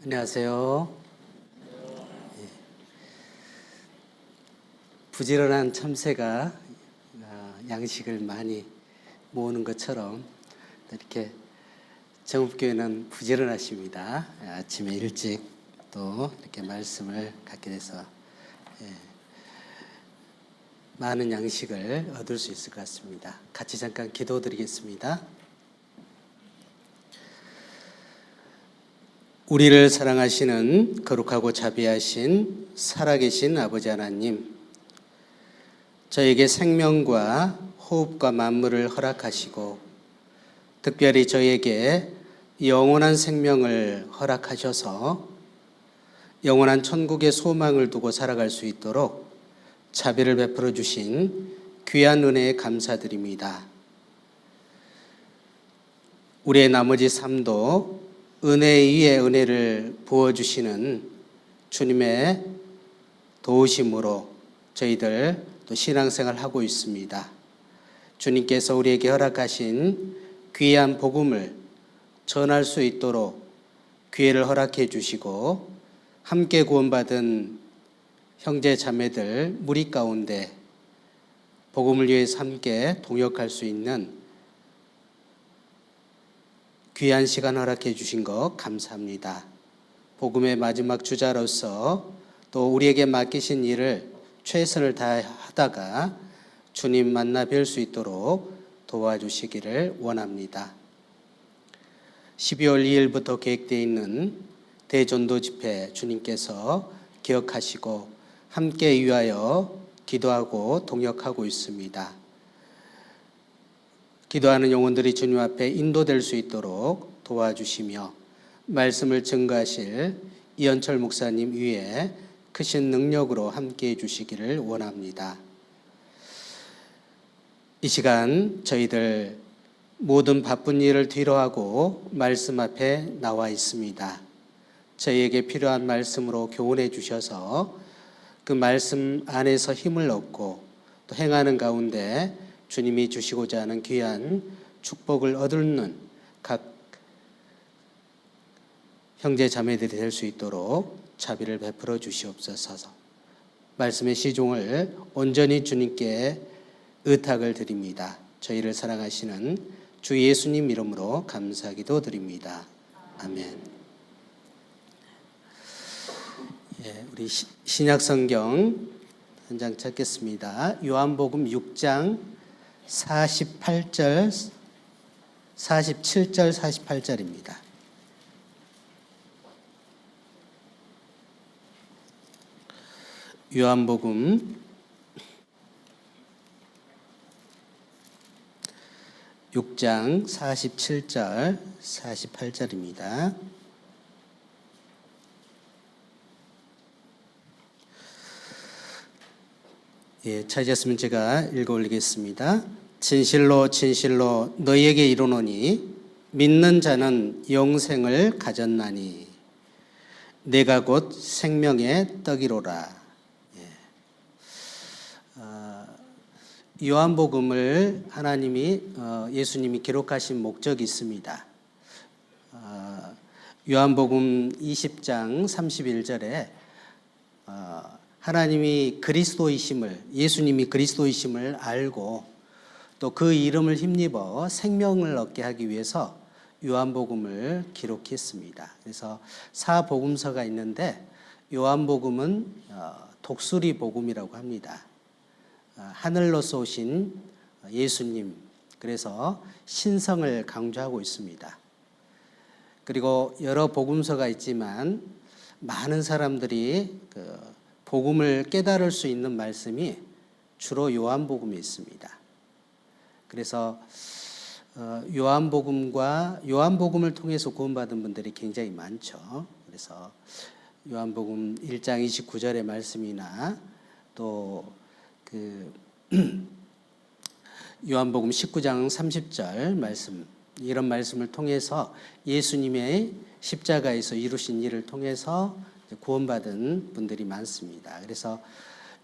안녕하세요. 부지런한 참새가 양식을 많이 모으는 것처럼 이렇게 정읍교회는 부지런하십니다. 아침에 일찍 또 이렇게 말씀을 갖게 돼서 많은 양식을 얻을 수 있을 것 같습니다. 같이 잠깐 기도드리겠습니다. 우리를 사랑하시는 거룩하고 자비하신 살아계신 아버지 하나님, 저에게 생명과 호흡과 만물을 허락하시고 특별히 저에게 영원한 생명을 허락하셔서 영원한 천국의 소망을 두고 살아갈 수 있도록 자비를 베풀어 주신 귀한 은혜에 감사드립니다. 우리의 나머지 삶도 은혜 위에 은혜를 부어주시는 주님의 도우심으로 저희들 또 신앙생활을 하고 있습니다. 주님께서 우리에게 허락하신 귀한 복음을 전할 수 있도록 기회를 허락해 주시고 함께 구원받은 형제 자매들 무리 가운데 복음을 위해서 함께 동역할 수 있는 귀한 시간 허락해 주신 것 감사합니다. 복음의 마지막 주자로서 또 우리에게 맡기신 일을 최선을 다하다가 주님 만나 뵐 수 있도록 도와주시기를 원합니다. 12월 2일부터 계획되어 있는 대전도 집회 주님께서 기억하시고 함께 위하여 기도하고 동역하고 있습니다. 기도하는 영혼들이 주님 앞에 인도될 수 있도록 도와주시며 말씀을 증거하실 이현철 목사님 위에 크신 능력으로 함께해 주시기를 원합니다. 이 시간 저희들 모든 바쁜 일을 뒤로하고 말씀 앞에 나와 있습니다. 저희에게 필요한 말씀으로 교훈해 주셔서 그 말씀 안에서 힘을 얻고 또 행하는 가운데 주님이 주시고자 하는 귀한 축복을 얻는 각 형제 자매들이 될 수 있도록 자비를 베풀어 주시옵소서. 말씀의 시종을 온전히 주님께 의탁을 드립니다. 저희를 사랑하시는 주 예수님 이름으로 감사기도 드립니다. 아멘. 우리 신약성경 한 장 찾겠습니다. 요한복음 6장 47절 48절입니다. 요한복음 6장 47절 48절입니다. 찾으셨으면 제가 읽어 올리겠습니다. 진실로 진실로 너희에게 이르노니 믿는 자는 영생을 가졌나니 내가 곧 생명의 떡이로라. 요한복음을 예수님이 기록하신 목적이 있습니다. 요한복음 20장 31절에 하나님이 그리스도이심을, 예수님이 그리스도이심을 알고 또 그 이름을 힘입어 생명을 얻게 하기 위해서 요한복음을 기록했습니다. 그래서 사복음서가 있는데 요한복음은 독수리 복음이라고 합니다. 하늘로서 오신 예수님, 그래서 신성을 강조하고 있습니다. 그리고 여러 복음서가 있지만 많은 사람들이 복음을 깨달을 수 있는 말씀이 주로 요한복음에 있습니다. 그래서 요한복음을 통해서 구원받은 분들이 굉장히 많죠. 그래서 요한복음 1장 29절의 말씀이나 또 요한복음 19장 30절 말씀, 이런 말씀을 통해서 예수님의 십자가에서 이루신 일을 통해서 구원받은 분들이 많습니다. 그래서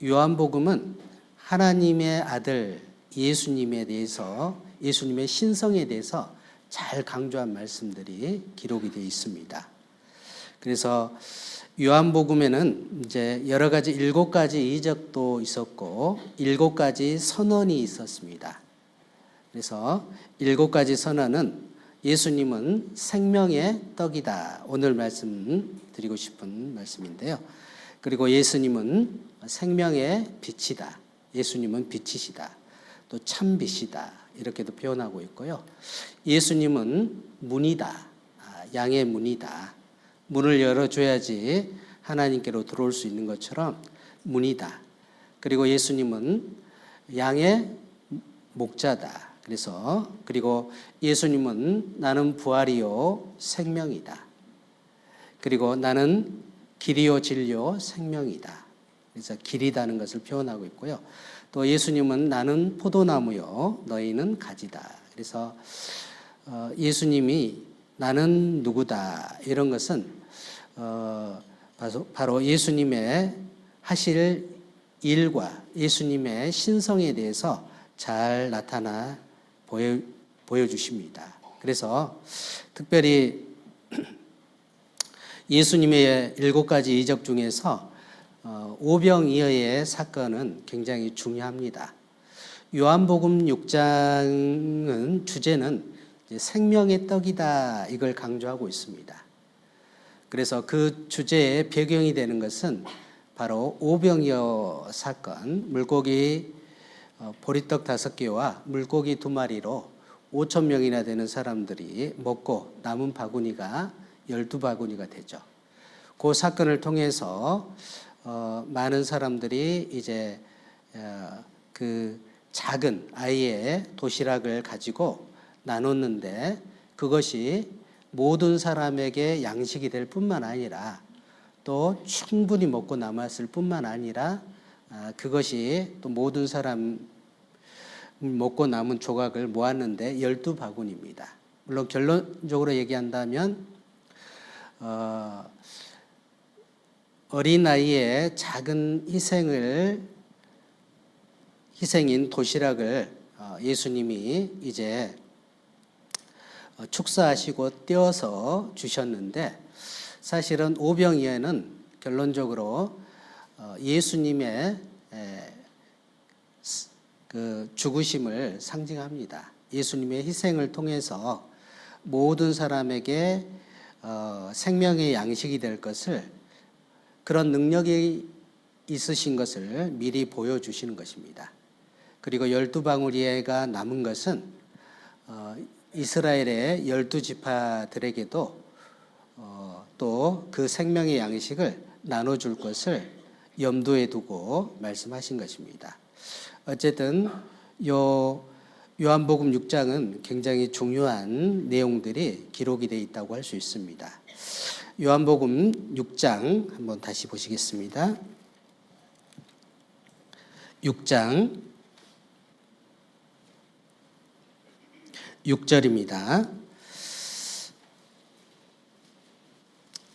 요한복음은 하나님의 아들 예수님에 대해서, 예수님의 신성에 대해서 잘 강조한 말씀들이 기록이 되어 있습니다. 그래서 요한복음에는 이제 여러 가지 7가지 이적도 있었고 7가지 선언이 있었습니다. 그래서 7가지 선언은 예수님은 생명의 떡이다. 오늘 말씀드리고 싶은 말씀인데요. 그리고 예수님은 생명의 빛이다. 예수님은 빛이시다. 또 참빛이다. 이렇게도 표현하고 있고요. 예수님은 문이다. 양의 문이다. 문을 열어줘야지 하나님께로 들어올 수 있는 것처럼 문이다. 그리고 예수님은 양의 목자다. 그리고 예수님은 나는 부활이요 생명이다. 그리고 나는 길이요 진리요 생명이다. 그래서 길이다는 것을 표현하고 있고요. 또 예수님은 나는 포도나무요 너희는 가지다. 그래서 예수님이 나는 누구다 이런 것은 바로 예수님의 하실 일과 예수님의 신성에 대해서 잘 나타나 보여주십니다. 그래서 특별히 예수님의 7가지 이적 중에서 오병이어의 사건은 굉장히 중요합니다. 요한복음 6장은 주제는 생명의 떡이다 이걸 강조하고 있습니다. 그래서 그 주제의 배경이 되는 것은 바로 오병이어 사건, 물고기 보리떡 5개와 물고기 2마리로 5,000명이나 되는 사람들이 먹고 남은 바구니가 12바구니가 되죠. 그 사건을 통해서 많은 사람들이 이제 그 작은 아이의 도시락을 가지고 나눴는데 그것이 모든 사람에게 양식이 될 뿐만 아니라 또 충분히 먹고 남았을 뿐만 아니라 그것이 또 모든 사람 먹고 남은 조각을 모았는데 12바구니입니다. 물론 결론적으로 얘기한다면 어린아이의 작은 희생인 도시락을 예수님이 이제 축사하시고 떼어서 주셨는데 사실은 오병이어는 결론적으로 예수님의 그 죽으심을 상징합니다. 예수님의 희생을 통해서 모든 사람에게 생명의 양식이 될 것을 그런 능력이 있으신 것을 미리 보여주시는 것입니다. 그리고 12방울이가 남은 것은 이스라엘의 12지파들에게도 또 그 생명의 양식을 나눠줄 것을 염두에 두고 말씀하신 것입니다. 어쨌든 요한복음 6장은 굉장히 중요한 내용들이 기록이 되어 있다고 할 수 있습니다. 요한복음 6장 한번 다시 보시겠습니다. 6장 6절입니다.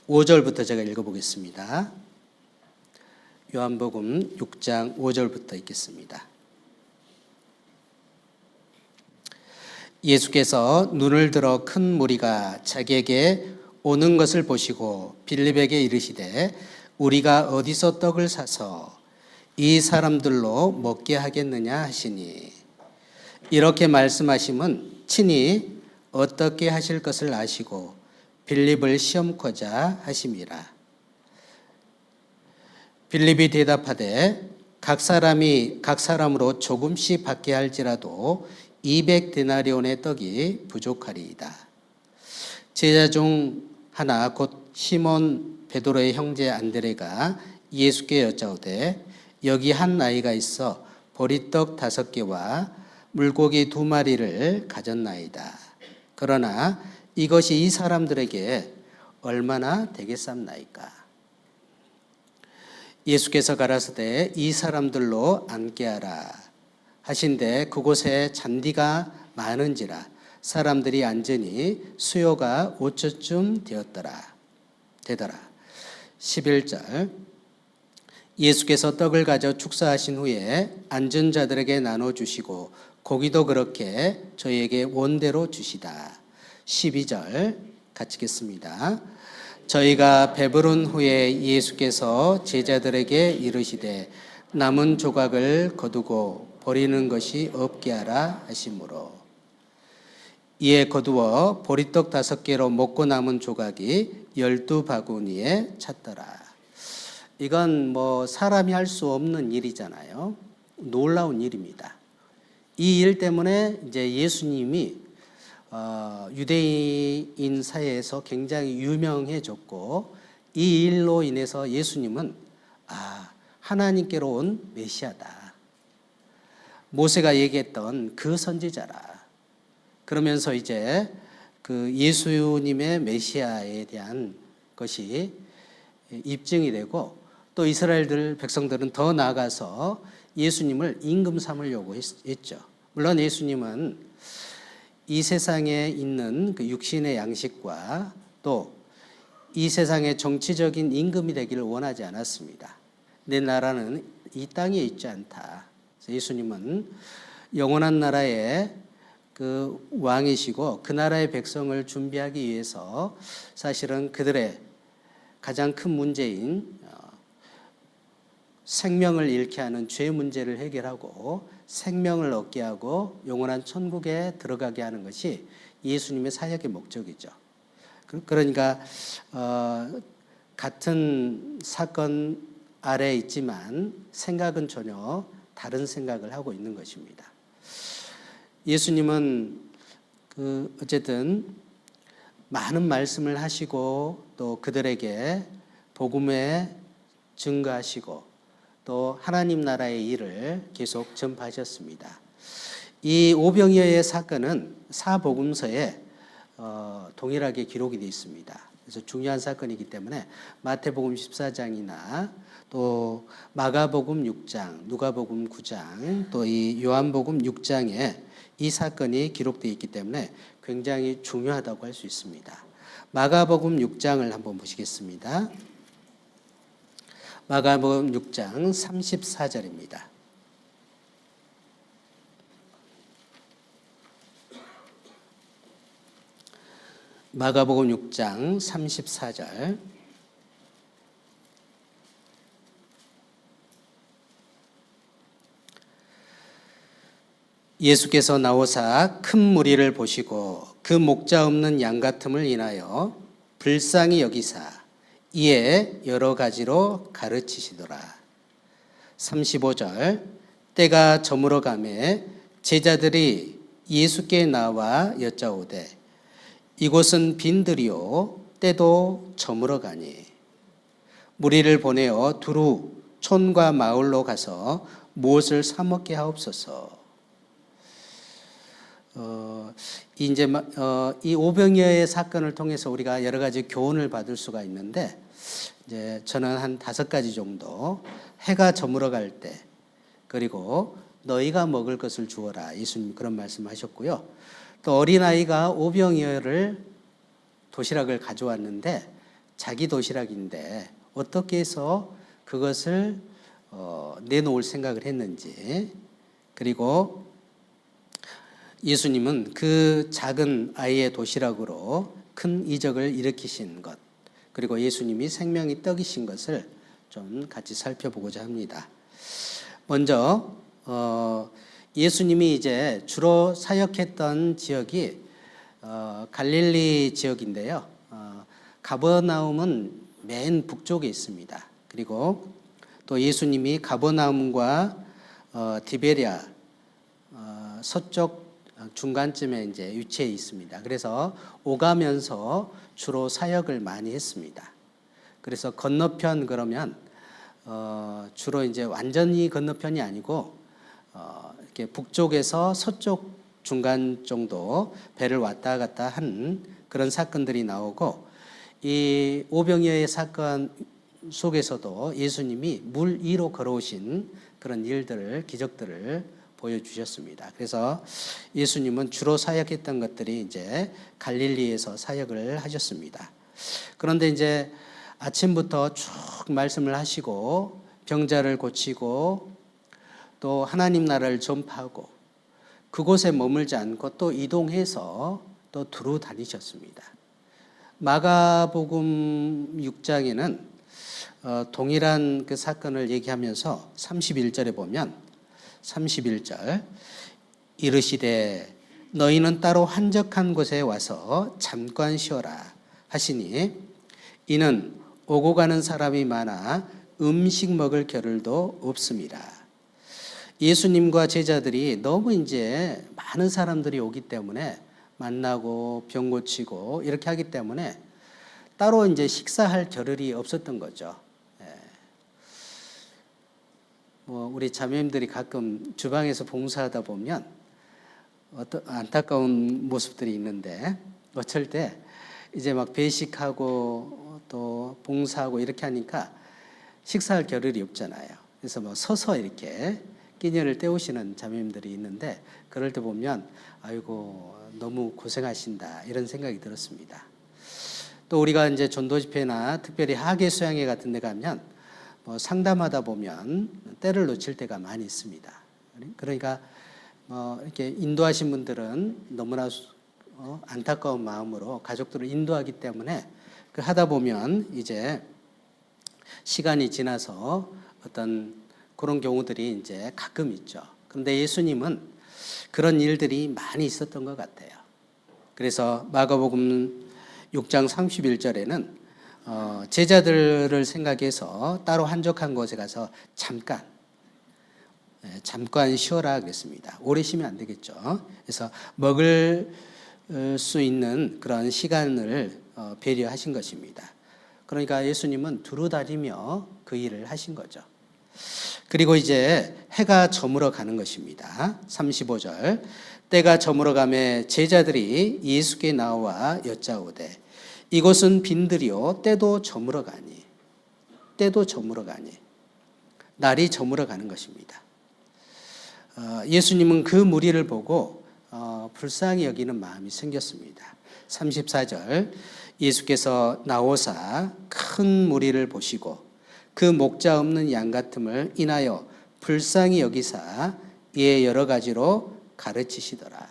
5절부터 제가 읽어보겠습니다. 요한복음 6장 5절부터 읽겠습니다. 예수께서 눈을 들어 큰 무리가 자기에게 오는 것을 보시고 빌립에게 이르시되 우리가 어디서 떡을 사서 이 사람들로 먹게 하겠느냐 하시니 이렇게 말씀하심은 친히 어떻게 하실 것을 아시고 빌립을 시험코자 하심이라. 빌립이 대답하되 각 사람이 각 사람으로 조금씩 받게 할지라도 200데나리온의 떡이 부족하리이다. 제자 중 하나 곧 시몬 베드로의 형제 안드레가 예수께 여짜오되 여기 한 아이가 있어 보리떡 5개와 물고기 2마리를 가졌나이다. 그러나 이것이 이 사람들에게 얼마나 되겠삼나이까. 예수께서 가라사대 이 사람들로 앉게 하라 하신데 그곳에 잔디가 많은지라 사람들이 앉으니 수요가 5초쯤 되더라. 11절 예수께서 떡을 가져 축사하신 후에 앉은 자들에게 나눠주시고 고기도 그렇게 저희에게 원대로 주시다. 12절 같이 읽겠습니다. 저희가 배부른 후에 예수께서 제자들에게 이르시되 남은 조각을 거두고 버리는 것이 없게 하라 하시므로 이에 거두어 보리떡 5개로 먹고 남은 조각이 12바구니에 찼더라. 이건 뭐 사람이 할 수 없는 일이잖아요. 놀라운 일입니다. 이 일 때문에 이제 예수님이 유대인 사회에서 굉장히 유명해졌고, 이 일로 인해서 예수님은 하나님께로 온 메시아다, 모세가 얘기했던 그 선지자라, 그러면서 이제 그 예수님의 메시아에 대한 것이 입증이 되고, 또 이스라엘 백성들은 더 나아가서 예수님을 임금 삼으려고 했죠. 물론 예수님은 이 세상에 있는 그 육신의 양식과 또 이 세상의 정치적인 임금이 되기를 원하지 않았습니다. 내 나라는 이 땅에 있지 않다. 예수님은 영원한 나라의 그 왕이시고 그 나라의 백성을 준비하기 위해서 사실은 그들의 가장 큰 문제인 생명을 잃게 하는 죄 문제를 해결하고 생명을 얻게 하고 영원한 천국에 들어가게 하는 것이 예수님의 사역의 목적이죠. 그러니까 같은 사건 아래에 있지만 생각은 전혀 다른 생각을 하고 있는 것입니다. 예수님은 어쨌든 많은 말씀을 하시고 또 그들에게 복음에 증거하시고 또 하나님 나라의 일을 계속 전파하셨습니다. 이 오병이어의 사건은 사복음서에 동일하게 기록이 되어 있습니다. 그래서 중요한 사건이기 때문에 마태복음 14장이나 또 마가복음 6장, 누가복음 9장, 또 이 요한복음 6장에 이 사건이 기록되어 있기 때문에 굉장히 중요하다고 할 수 있습니다. 마가복음 6장을 한번 보시겠습니다. 마가복음 6장 34절입니다. 마가복음 6장 34절. 예수께서 나오사 큰 무리를 보시고 그 목자 없는 양 같음을 인하여 불쌍히 여기사 이에 여러 가지로 가르치시더라. 35절. 때가 저물어 가매 제자들이 예수께 나와 여짜오되 이곳은 빈들이요 때도 저물어 가니 무리를 보내어 두루 촌과 마을로 가서 무엇을 사 먹게 하옵소서. 이제 이 오병이어의 사건을 통해서 우리가 여러 가지 교훈을 받을 수가 있는데, 이제 저는 한 5가지 정도. 해가 저물어 갈 때, 그리고 너희가 먹을 것을 주어라, 예수님 그런 말씀하셨고요. 또 어린아이가 오병이어를 도시락을 가져왔는데 자기 도시락인데 어떻게 해서 그것을 내놓을 생각을 했는지, 그리고 예수님은 그 작은 아이의 도시락으로 큰 이적을 일으키신 것, 그리고 예수님이 생명의 떡이신 것을 좀 같이 살펴보고자 합니다. 먼저 예수님이 이제 주로 사역했던 지역이 갈릴리 지역인데요. 가버나움은 맨 북쪽에 있습니다. 그리고 또 예수님이 가버나움과 디베랴 서쪽 중간쯤에 이제 위치해 있습니다. 그래서 오가면서 주로 사역을 많이 했습니다. 그래서 건너편 그러면 주로 이제 완전히 건너편이 아니고 이렇게 북쪽에서 서쪽 중간 정도 배를 왔다 갔다 한 그런 사건들이 나오고, 이 오병이어의 사건 속에서도 예수님이 물 위로 걸어오신 그런 일들을, 기적들을 보여주셨습니다. 그래서 예수님은 주로 사역했던 것들이 이제 갈릴리에서 사역을 하셨습니다. 그런데 이제 아침부터 쭉 말씀을 하시고 병자를 고치고 또 하나님 나라를 전파하고 그곳에 머물지 않고 또 이동해서 또 두루 다니셨습니다. 마가복음 6장에는 동일한 그 사건을 얘기하면서 31절에 보면 31절 이르시되 너희는 따로 한적한 곳에 와서 잠깐 쉬어라 하시니 이는 오고 가는 사람이 많아 음식 먹을 겨를도 없습니다. 예수님과 제자들이 너무 이제 많은 사람들이 오기 때문에 만나고 병 고치고 이렇게 하기 때문에 따로 이제 식사할 겨를이 없었던 거죠. 우리 자매님들이 가끔 주방에서 봉사하다 보면 어떤 안타까운 모습들이 있는데 어쩔 때 이제 막 배식하고 또 봉사하고 이렇게 하니까 식사할 겨를이 없잖아요. 그래서 뭐 서서 이렇게 끼니를 때우시는 자매님들이 있는데 그럴 때 보면 아이고 너무 고생하신다 이런 생각이 들었습니다. 또 우리가 이제 전도 집회나 특별히 하계 수양회 같은 데 가면 상담하다 보면 때를 놓칠 때가 많이 있습니다. 그러니까 이렇게 인도하신 분들은 너무나 안타까운 마음으로 가족들을 인도하기 때문에 그 하다 보면 이제 시간이 지나서 어떤 그런 경우들이 이제 가끔 있죠. 그런데 예수님은 그런 일들이 많이 있었던 것 같아요. 그래서 마가복음 6장 31절에는 제자들을 생각해서 따로 한적한 곳에 가서 잠깐 쉬어라 그랬습니다. 오래 쉬면 안 되겠죠. 그래서 먹을 수 있는 그런 시간을 배려하신 것입니다. 그러니까 예수님은 두루 다니며 그 일을 하신 거죠. 그리고 이제 해가 저물어 가는 것입니다. 35절 때가 저물어 가매 제자들이 예수께 나와 여짜오되 이곳은 빈들이요 때도 저물어 가니 날이 저물어 가는 것입니다. 예수님은 그 무리를 보고 불쌍히 여기는 마음이 생겼습니다. 34절 예수께서 나오사 큰 무리를 보시고 그 목자 없는 양 같음을 인하여 불쌍히 여기사 이에 여러 가지로 가르치시더라.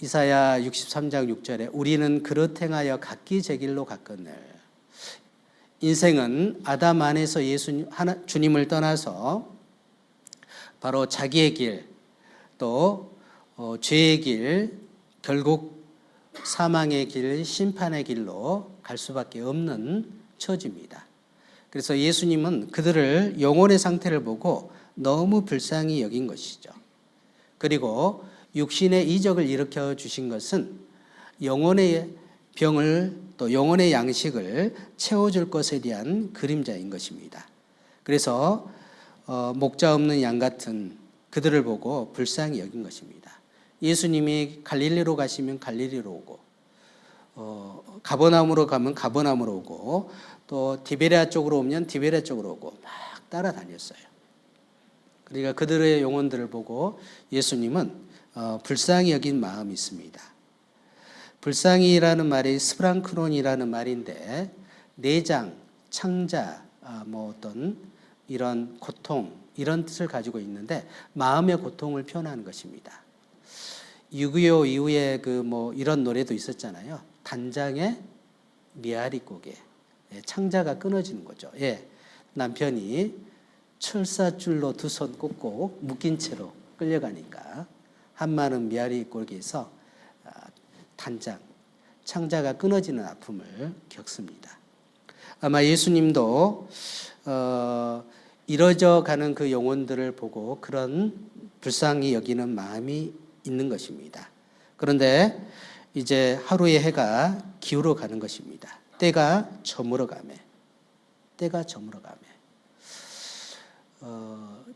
이사야 63장 6절에 우리는 그릇 행하여 각기 제 길로 갔거늘. 인생은 아담 안에서 주님을 떠나서 바로 자기의 길, 또 죄의 길, 결국 사망의 길, 심판의 길로 갈 수밖에 없는 처지입니다. 그래서 예수님은 그들을 영혼의 상태를 보고 너무 불쌍히 여긴 것이죠. 그리고 육신의 이적을 일으켜 주신 것은 영혼의 병을 또 영혼의 양식을 채워줄 것에 대한 그림자인 것입니다. 그래서 목자 없는 양 같은 그들을 보고 불쌍히 여긴 것입니다. 예수님이 갈릴리로 가시면 갈릴리로 오고 가버나움으로 가면 가버나움으로 오고 또 디베랴 쪽으로 오면 디베랴 쪽으로 오고 막 따라다녔어요. 그러니까 그들의 영혼들을 보고 예수님은 불쌍히 여긴 마음이 있습니다. 불쌍히라는 말이 스프랑크론이라는 말인데 내장, 창자, 어떤 이런 고통 이런 뜻을 가지고 있는데 마음의 고통을 표현하는 것입니다. 6.25 이후에 이런 노래도 있었잖아요. 단장의 미아리 고개, 창자가 끊어지는 거죠. 남편이 철사줄로 두 손 꽂고 묶인 채로 끌려가니까 한마는 미아리 고개에서 창자가 끊어지는 아픔을 겪습니다. 아마 예수님도 이뤄져 가는 그 영혼들을 보고 그런 불쌍히 여기는 마음이 있는 것입니다. 그런데 이제 하루의 해가 기울어 가는 것입니다. 때가 저물어 가매.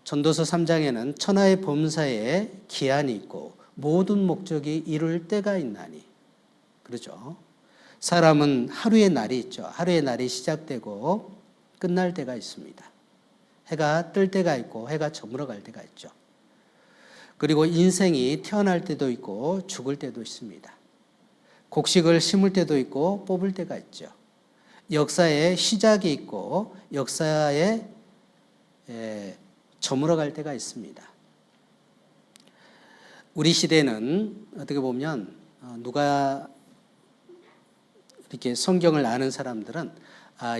전도서 3장에는 천하의 범사에 기한이 있고 모든 목적이 이룰 때가 있나니. 그렇죠. 사람은 하루의 날이 있죠. 하루의 날이 시작되고 끝날 때가 있습니다. 해가 뜰 때가 있고 해가 저물어 갈 때가 있죠. 그리고 인생이 태어날 때도 있고 죽을 때도 있습니다. 곡식을 심을 때도 있고 뽑을 때가 있죠. 역사의 시작이 있고 역사에 저물어 갈 때가 있습니다. 우리 시대는 어떻게 보면 누가 이렇게 성경을 아는 사람들은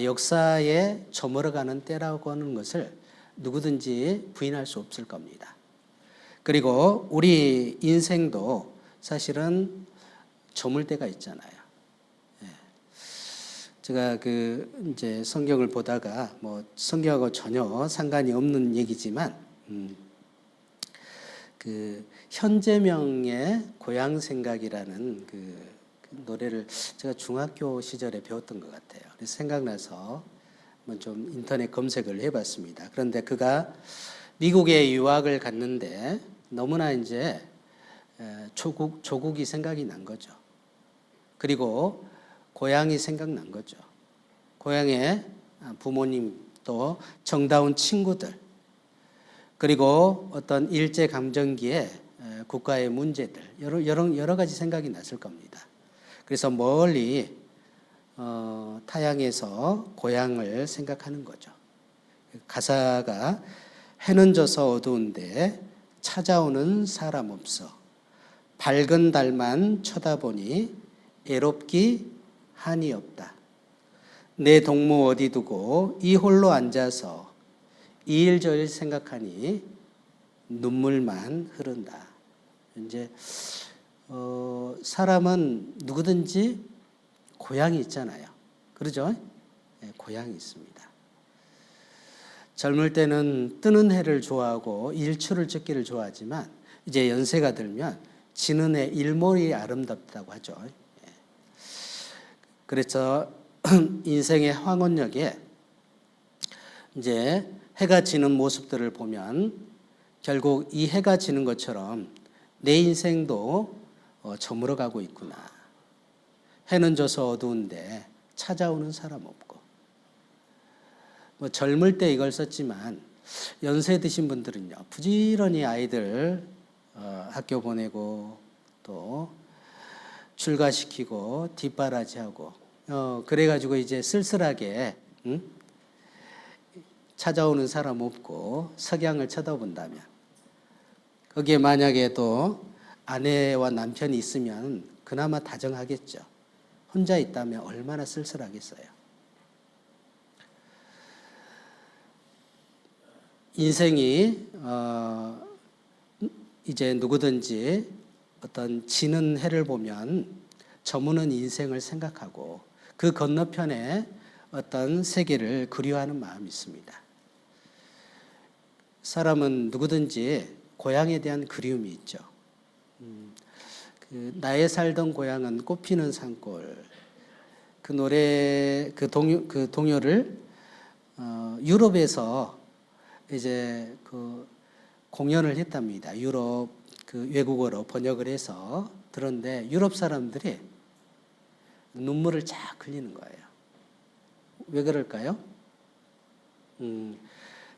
역사에 저물어가는 때라고 하는 것을 누구든지 부인할 수 없을 겁니다. 그리고 우리 인생도 사실은 저물 때가 있잖아요. 제가 이제 성경을 보다가 뭐 성경하고 전혀 상관이 없는 얘기지만 현재명의 고향 생각이라는 그 노래를 제가 중학교 시절에 배웠던 것 같아요. 그래서 생각나서 한번 좀 인터넷 검색을 해봤습니다. 그런데 그가 미국에 유학을 갔는데 너무나 이제 조국이 생각이 난 거죠. 그리고 고향이 생각난 거죠. 고향에 부모님 또 정다운 친구들 그리고 어떤 일제 감정기에 국가의 문제들 여러 가지 생각이 났을 겁니다. 그래서 멀리 타향에서 고향을 생각하는 거죠. 가사가 해는 져서 어두운데 찾아오는 사람 없어 밝은 달만 쳐다보니 애롭기 한이 없다. 내 동무 어디 두고 이 홀로 앉아서 이 일 저 일 생각하니 눈물만 흐른다. 이제 사람은 누구든지 고향이 있잖아요. 그러죠? 네, 고향이 있습니다. 젊을 때는 뜨는 해를 좋아하고 일출을 찍기를 좋아하지만 이제 연세가 들면 지는 해 일몰이 아름답다고 하죠. 그래서 인생의 황혼역에 이제 해가 지는 모습들을 보면 결국 이 해가 지는 것처럼 내 인생도 저물어가고 있구나. 해는 져서 어두운데 찾아오는 사람 없고. 뭐 젊을 때 이걸 썼지만 연세 드신 분들은요 부지런히 아이들 학교 보내고 또 출가시키고 뒷바라지하고 그래가지고 이제 쓸쓸하게 찾아오는 사람 없고 석양을 쳐다본다면 거기에 만약에 또 아내와 남편이 있으면 그나마 다정하겠죠. 혼자 있다면 얼마나 쓸쓸하겠어요. 인생이 이제 누구든지 어떤 지는 해를 보면 저무는 인생을 생각하고 그 건너편에 어떤 세계를 그리워하는 마음이 있습니다. 사람은 누구든지 고향에 대한 그리움이 있죠. 나의 살던 고향은 꽃피는 산골. 그 노래, 그 동요를 유럽에서 이제 공연을 했답니다. 유럽 외국어로 번역을 해서 들었는데 유럽 사람들이 눈물을 쫙 흘리는 거예요. 왜 그럴까요?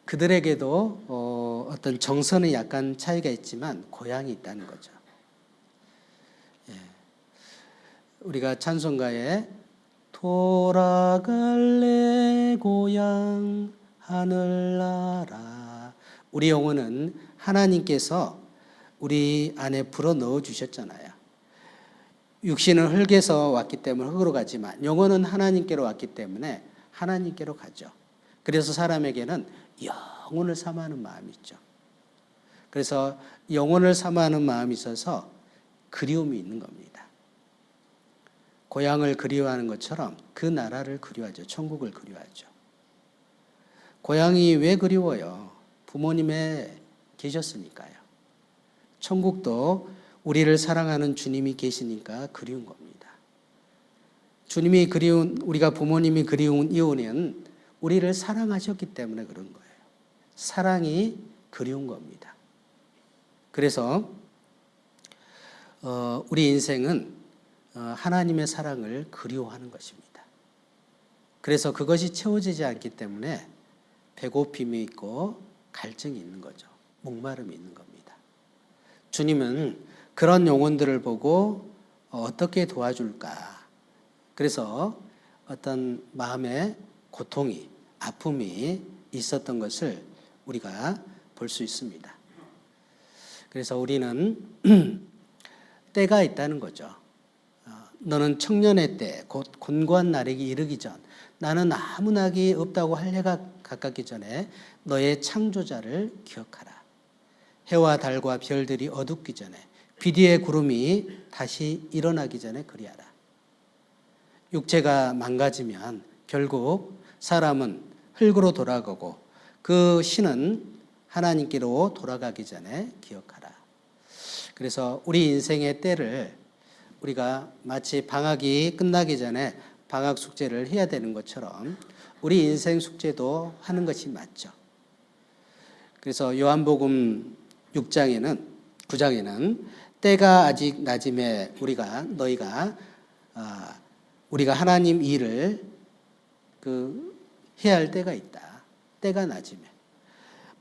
그들에게도 어떤 정서는 약간 차이가 있지만 고향이 있다는 거죠. 예. 우리가 찬송가에 돌아갈래 고향 하늘나라 우리 영혼은 하나님께서 우리 안에 불어 넣어 주셨잖아요. 육신은 흙에서 왔기 때문에 흙으로 가지만 영혼은 하나님께로 왔기 때문에 하나님께로 가죠. 그래서 사람에게는 영혼을 사모하는 마음이 있죠. 그래서 영혼을 사모하는 마음이 있어서 그리움이 있는 겁니다. 고향을 그리워하는 것처럼 그 나라를 그리워하죠. 천국을 그리워하죠. 고향이 왜 그리워요? 부모님에 계셨으니까요. 천국도 우리를 사랑하는 주님이 계시니까 그리운 겁니다. 주님이 그리운, 우리가 부모님이 그리운 이유는 우리를 사랑하셨기 때문에 그런 거예요. 사랑이 그리운 겁니다. 그래서 우리 인생은 하나님의 사랑을 그리워하는 것입니다. 그래서 그것이 채워지지 않기 때문에 배고픔이 있고 갈증이 있는 거죠. 목마름이 있는 겁니다. 주님은 그런 영혼들을 보고 어떻게 도와줄까? 그래서 어떤 마음의 고통이, 아픔이 있었던 것을 우리가 볼 수 있습니다. 그래서 우리는 때가 있다는 거죠. 너는 청년의 때, 곧 곤고한 날에게 이르기 전, 나는 아무 낙이 없다고 할 해가 가깝기 전에 너의 창조자를 기억하라. 해와 달과 별들이 어둡기 전에, 비 뒤의 구름이 다시 일어나기 전에 그리하라. 육체가 망가지면 결국 사람은 흙으로 돌아가고 그 신은 하나님께로 돌아가기 전에 기억하라. 그래서 우리 인생의 때를 우리가 마치 방학이 끝나기 전에 방학 숙제를 해야 되는 것처럼 우리 인생 숙제도 하는 것이 맞죠. 그래서 요한복음 9장에는 때가 아직 낮음에 우리가 하나님 일을 해야 할 때가 있다. 때가 낮음에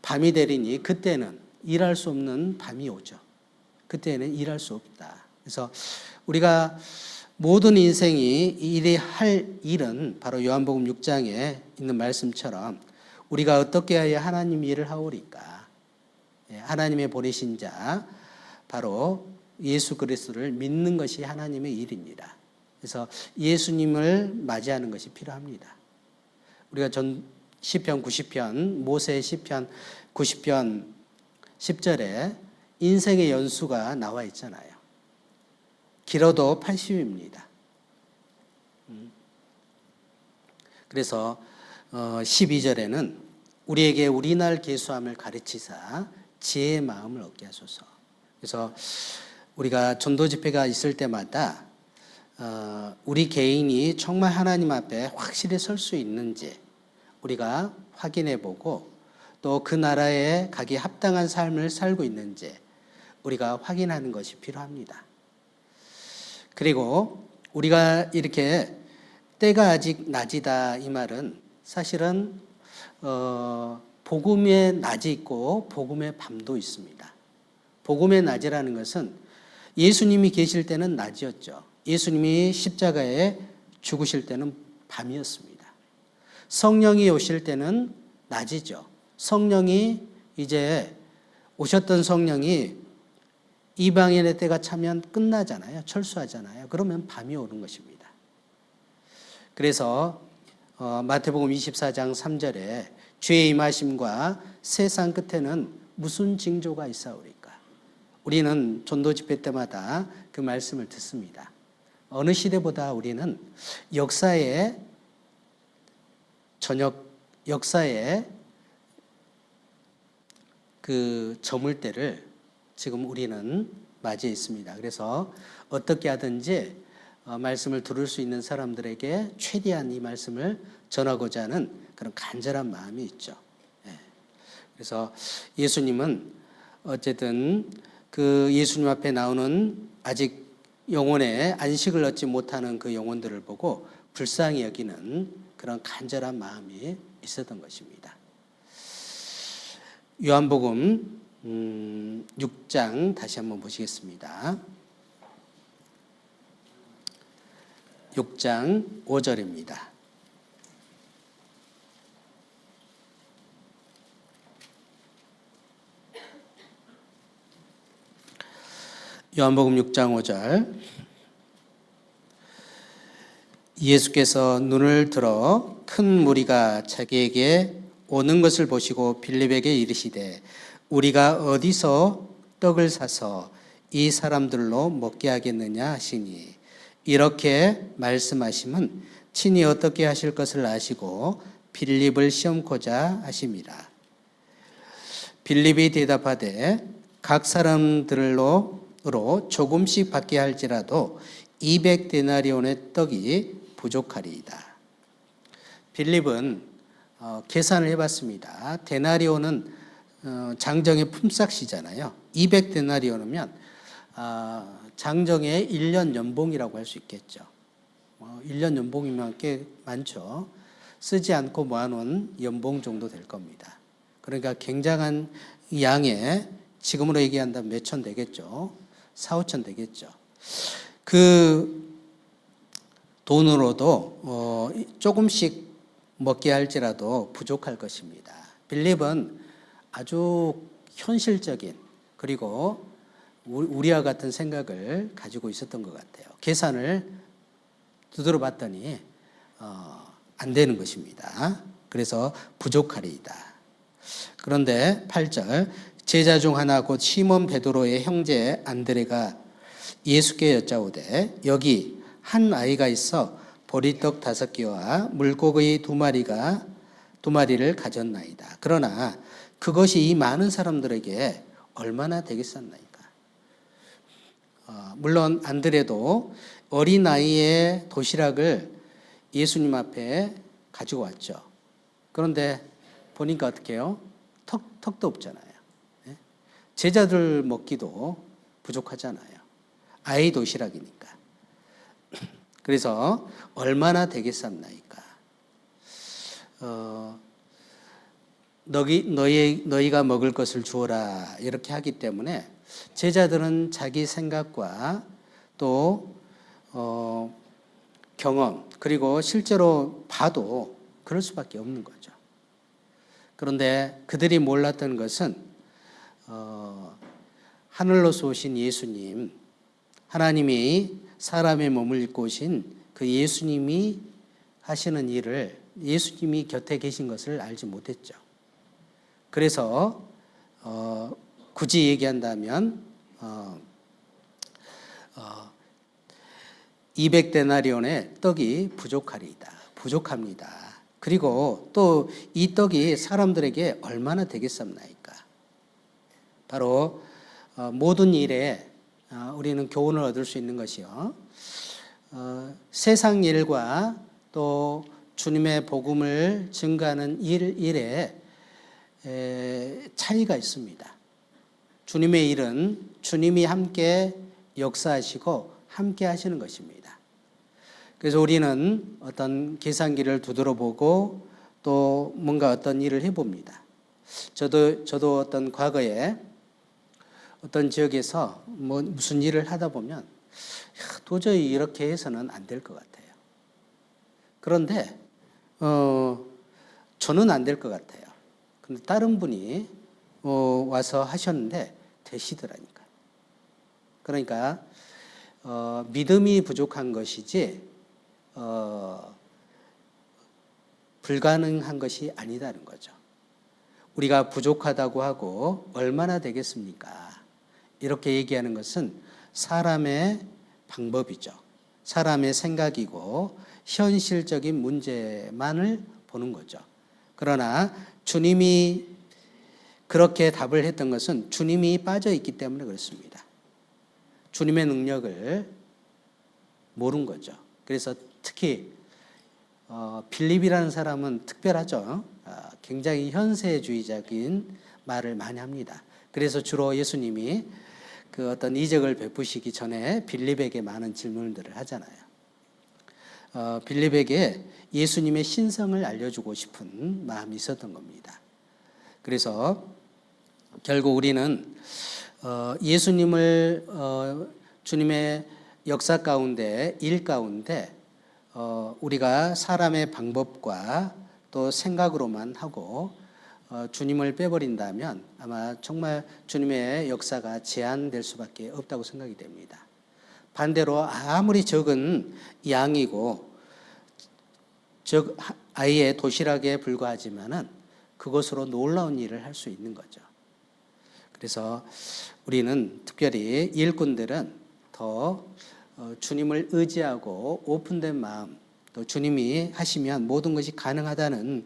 밤이 되리니 그때는 일할 수 없는 밤이 오죠. 그때는 일할 수 없다. 그래서 우리가 모든 인생이 일이 할 일은 바로 요한복음 6장에 있는 말씀처럼 우리가 어떻게 해야 하나님 일을 하오리까? 하나님의 보내신 자 바로 예수 그리스도를 믿는 것이 하나님의 일입니다. 그래서 예수님을 맞이하는 것이 필요합니다. 우리가 시편 90편, 모세의 시편 90편 10절에 인생의 연수가 나와 있잖아요. 길어도 80입니다. 그래서 12절에는 우리에게 우리날 계수함을 가르치사 지혜의 마음을 얻게 하소서. 그래서 우리가 전도 집회가 있을 때마다 우리 개인이 정말 하나님 앞에 확실히 설 수 있는지 우리가 확인해 보고 또 그 나라에 가기 합당한 삶을 살고 있는지 우리가 확인하는 것이 필요합니다. 그리고 우리가 이렇게 때가 아직 낮이다 이 말은 사실은 복음의 낮이 있고 복음의 밤도 있습니다. 복음의 낮이라는 것은 예수님이 계실 때는 낮이었죠. 예수님이 십자가에 죽으실 때는 밤이었습니다. 성령이 오실 때는 낮이죠. 성령이 이제 오셨던 성령이 이방인의 때가 차면 끝나잖아요. 철수하잖아요. 그러면 밤이 오는 것입니다. 그래서 마태복음 24장 3절에 주의 임하심과 세상 끝에는 무슨 징조가 있사오리까? 우리는 전도 집회 때마다 그 말씀을 듣습니다. 어느 시대보다 우리는 역사의 그 저물 때를 지금 우리는 맞이해 있습니다. 그래서 어떻게 하든지 말씀을 들을 수 있는 사람들에게 최대한 이 말씀을 전하고자 하는 그런 간절한 마음이 있죠. 그래서 예수님은 어쨌든 그 예수님 앞에 나오는 아직 영혼의 안식을 얻지 못하는 그 영혼들을 보고 불쌍히 여기는 그런 간절한 마음이 있었던 것입니다. 요한복음 6장 다시 한번 보시겠습니다. 6장 5절입니다. 요한복음 6장 5절. 예수께서 눈을 들어 큰 무리가 자기에게 오는 것을 보시고 빌립에게 이르시되 우리가 어디서 떡을 사서 이 사람들로 먹게 하겠느냐 하시니 이렇게 말씀하심은 친히 어떻게 하실 것을 아시고 빌립을 시험코자 하심이라. 빌립이 대답하되 각 사람들로 조금씩 받게 할지라도 200데나리온의 떡이 부족하리이다. 빌립은 계산을 해봤습니다. 데나리온은 장정의 품삯이잖아요. 200데나리온이면 장정의 1년 연봉이라고 할 수 있겠죠. 1년 연봉이면 꽤 많죠. 쓰지 않고 모아놓은 연봉 정도 될 겁니다. 그러니까 굉장한 양의 지금으로 얘기한다면 몇천 되겠죠. 4, 5천 되겠죠. 그 돈으로도 조금씩 먹게 할지라도 부족할 것입니다. 빌립은 아주 현실적인 그리고 우리와 같은 생각을 가지고 있었던 것 같아요. 계산을 두드려 봤더니 안 되는 것입니다. 그래서 부족하리이다. 그런데 8절 제자 중 하나 곧 시몬 베드로의 형제 안드레가 예수께 여짜오되 여기 한 아이가 있어 보리떡 5개와 물고기 2마리를 가졌나이다. 그러나 그것이 이 많은 사람들에게 얼마나 되겠었나이까. 물론 안드레도 어린 아이의 도시락을 예수님 앞에 가지고 왔죠. 그런데 보니까 어떻게 해요? 턱도 없잖아요. 제자들 먹기도 부족하잖아요. 아이 도시락이니까. 그래서 얼마나 되겠습니까? 너희가 먹을 것을 주어라 이렇게 하기 때문에 제자들은 자기 생각과 또 경험 그리고 실제로 봐도 그럴 수밖에 없는 거죠. 그런데 그들이 몰랐던 것은 하늘로서 오신 예수님, 하나님이 사람의 몸을 입고 오신 그 예수님이 하시는 일을 예수님이 곁에 계신 것을 알지 못했죠. 그래서 굳이 얘기한다면 200데나리온의 떡이 부족합니다. 그리고 또 이 떡이 사람들에게 얼마나 되겠습니까? 바로 모든 일에 우리는 교훈을 얻을 수 있는 것이요. 세상 일과 또 주님의 복음을 증가하는 일에 차이가 있습니다. 주님의 일은 주님이 함께 역사하시고 함께 하시는 것입니다. 그래서 우리는 어떤 계산기를 두드려 보고 또 뭔가 어떤 일을 해봅니다. 저도 어떤 과거에 어떤 지역에서 무슨 일을 하다 보면 도저히 이렇게 해서는 안 될 것 같아요. 그런데 저는 안 될 것 같아요. 근데 다른 분이 와서 하셨는데 되시더라니까. 그러니까 믿음이 부족한 것이지 불가능한 것이 아니다는 거죠. 우리가 부족하다고 하고 얼마나 되겠습니까? 이렇게 얘기하는 것은 사람의 방법이죠. 사람의 생각이고 현실적인 문제만을 보는 거죠. 그러나 주님이 그렇게 답을 했던 것은 주님이 빠져 있기 때문에 그렇습니다. 주님의 능력을 모른 거죠. 그래서 특히 빌립이라는 사람은 특별하죠. 굉장히 현세주의적인 말을 많이 합니다. 그래서 주로 예수님이 그 어떤 이적을 베푸시기 전에 빌립에게 많은 질문들을 하잖아요. 빌립에게 예수님의 신성을 알려주고 싶은 마음이 있었던 겁니다. 그래서 결국 우리는 예수님을 주님의 역사 가운데 일 가운데 우리가 사람의 방법과 또 생각으로만 하고 주님을 빼버린다면 아마 정말 주님의 역사가 제한될 수밖에 없다고 생각이 됩니다. 반대로 아무리 적은 양이고 아이의 도시락에 불과하지만은 그것으로 놀라운 일을 할 수 있는 거죠. 그래서 우리는 특별히 일꾼들은 더 주님을 의지하고 오픈된 마음, 또 주님이 하시면 모든 것이 가능하다는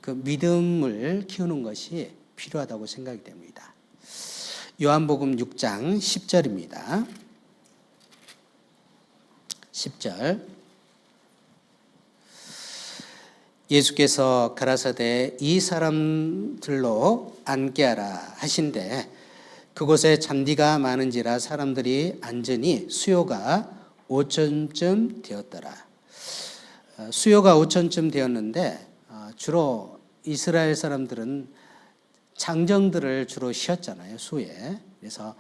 그 믿음을 키우는 것이 필요하다고 생각이 됩니다. 요한복음 6장 10절입니다. 10절 예수께서 가라사대 이 사람들로 앉게 하라 하신대 그곳에 잔디가 많은지라 사람들이 앉으니 수요가 5천쯤 되었더라. 수요가 5천쯤 되었는데 주로 이스라엘 사람들은 장정들을 주로 쉬었잖아요, 수에. 그래서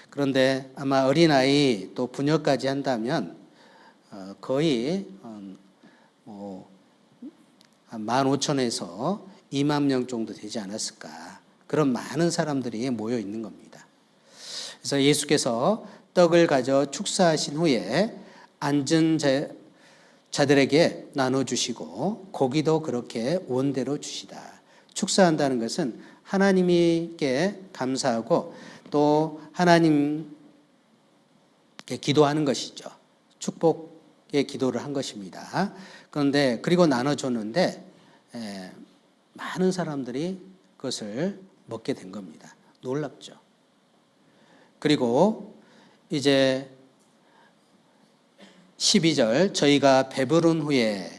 그런데 아마 어린아이 또 부녀까지 한다면 거의 한 15,000에서 2만 명 정도 되지 않았을까. 그런 많은 사람들이 모여 있는 겁니다. 그래서 예수께서 떡을 가져 축사하신 후에 앉은 자들에게 나눠주시고 고기도 그렇게 원대로 주시다. 축사한다는 것은 하나님께 감사하고 또 하나님께 기도하는 것이죠. 축복의 기도를 한 것입니다. 그런데 그리고 나눠줬는데 많은 사람들이 그것을 먹게 된 겁니다. 놀랍죠. 그리고 이제 12절 저희가 배부른 후에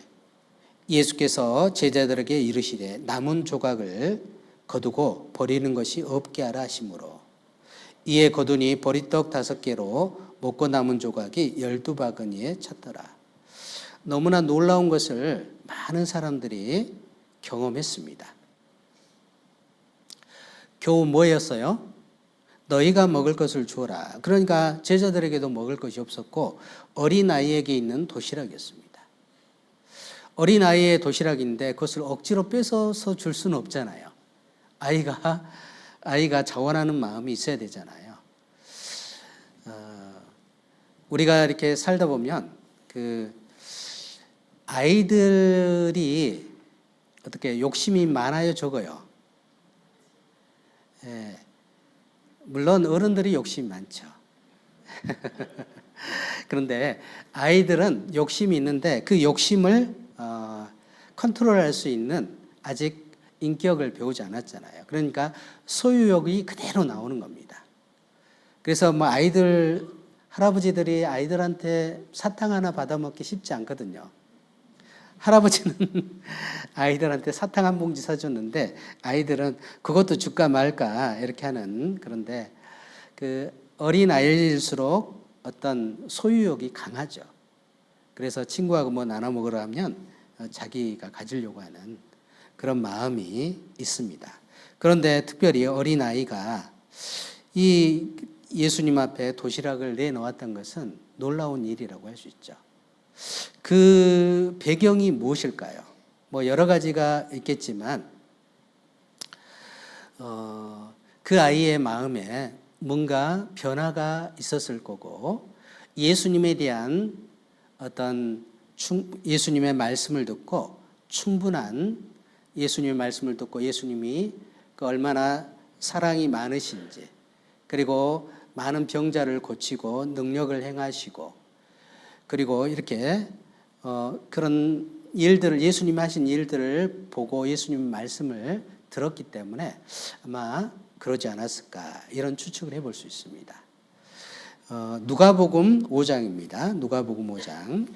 예수께서 제자들에게 이르시되 남은 조각을 거두고 버리는 것이 없게 하라 하시므로 이에 거두니 보리떡 5개로 먹고 남은 조각이 12바구니에 찼더라. 너무나 놀라운 것을 많은 사람들이 경험했습니다. 겨우 뭐였어요? 너희가 먹을 것을 주어라. 그러니까 제자들에게도 먹을 것이 없었고 어린아이에게 있는 도시락이었습니다. 어린아이의 도시락인데 그것을 억지로 뺏어서 줄 수는 없잖아요. 아이가 자원하는 마음이 있어야 되잖아요. 우리가 이렇게 살다 보면 그 아이들이 어떻게 욕심이 많아요, 적어요? 예. 물론 어른들이 욕심이 많죠. 그런데 아이들은 욕심이 있는데 그 욕심을 컨트롤할 수 있는 아직 인격을 배우지 않았잖아요. 그러니까 소유욕이 그대로 나오는 겁니다. 그래서 뭐 할아버지들이 아이들한테 사탕 하나 받아먹기 쉽지 않거든요. 할아버지는 아이들한테 사탕 한 봉지 사줬는데 아이들은 그것도 줄까 말까 이렇게 하는, 그런데 그 어린 아이일수록 어떤 소유욕이 강하죠. 그래서 친구하고 뭐 나눠 먹으라 하면 자기가 가지려고 하는 그런 마음이 있습니다. 그런데 특별히 어린 아이가 이 예수님 앞에 도시락을 내놓았던 것은 놀라운 일이라고 할 수 있죠. 그 배경이 무엇일까요? 뭐 여러 가지가 있겠지만 그 아이의 마음에 뭔가 변화가 있었을 거고 예수님에 대한 어떤 예수님의 말씀을 듣고 충분한 예수님의 말씀을 듣고 예수님이 얼마나 사랑이 많으신지 그리고 많은 병자를 고치고 능력을 행하시고 그리고 이렇게 그런 일들을 예수님이 하신 일들을 보고 예수님 말씀을 들었기 때문에 아마 그러지 않았을까 이런 추측을 해볼 수 있습니다. 누가복음 5장입니다. 누가복음 5장.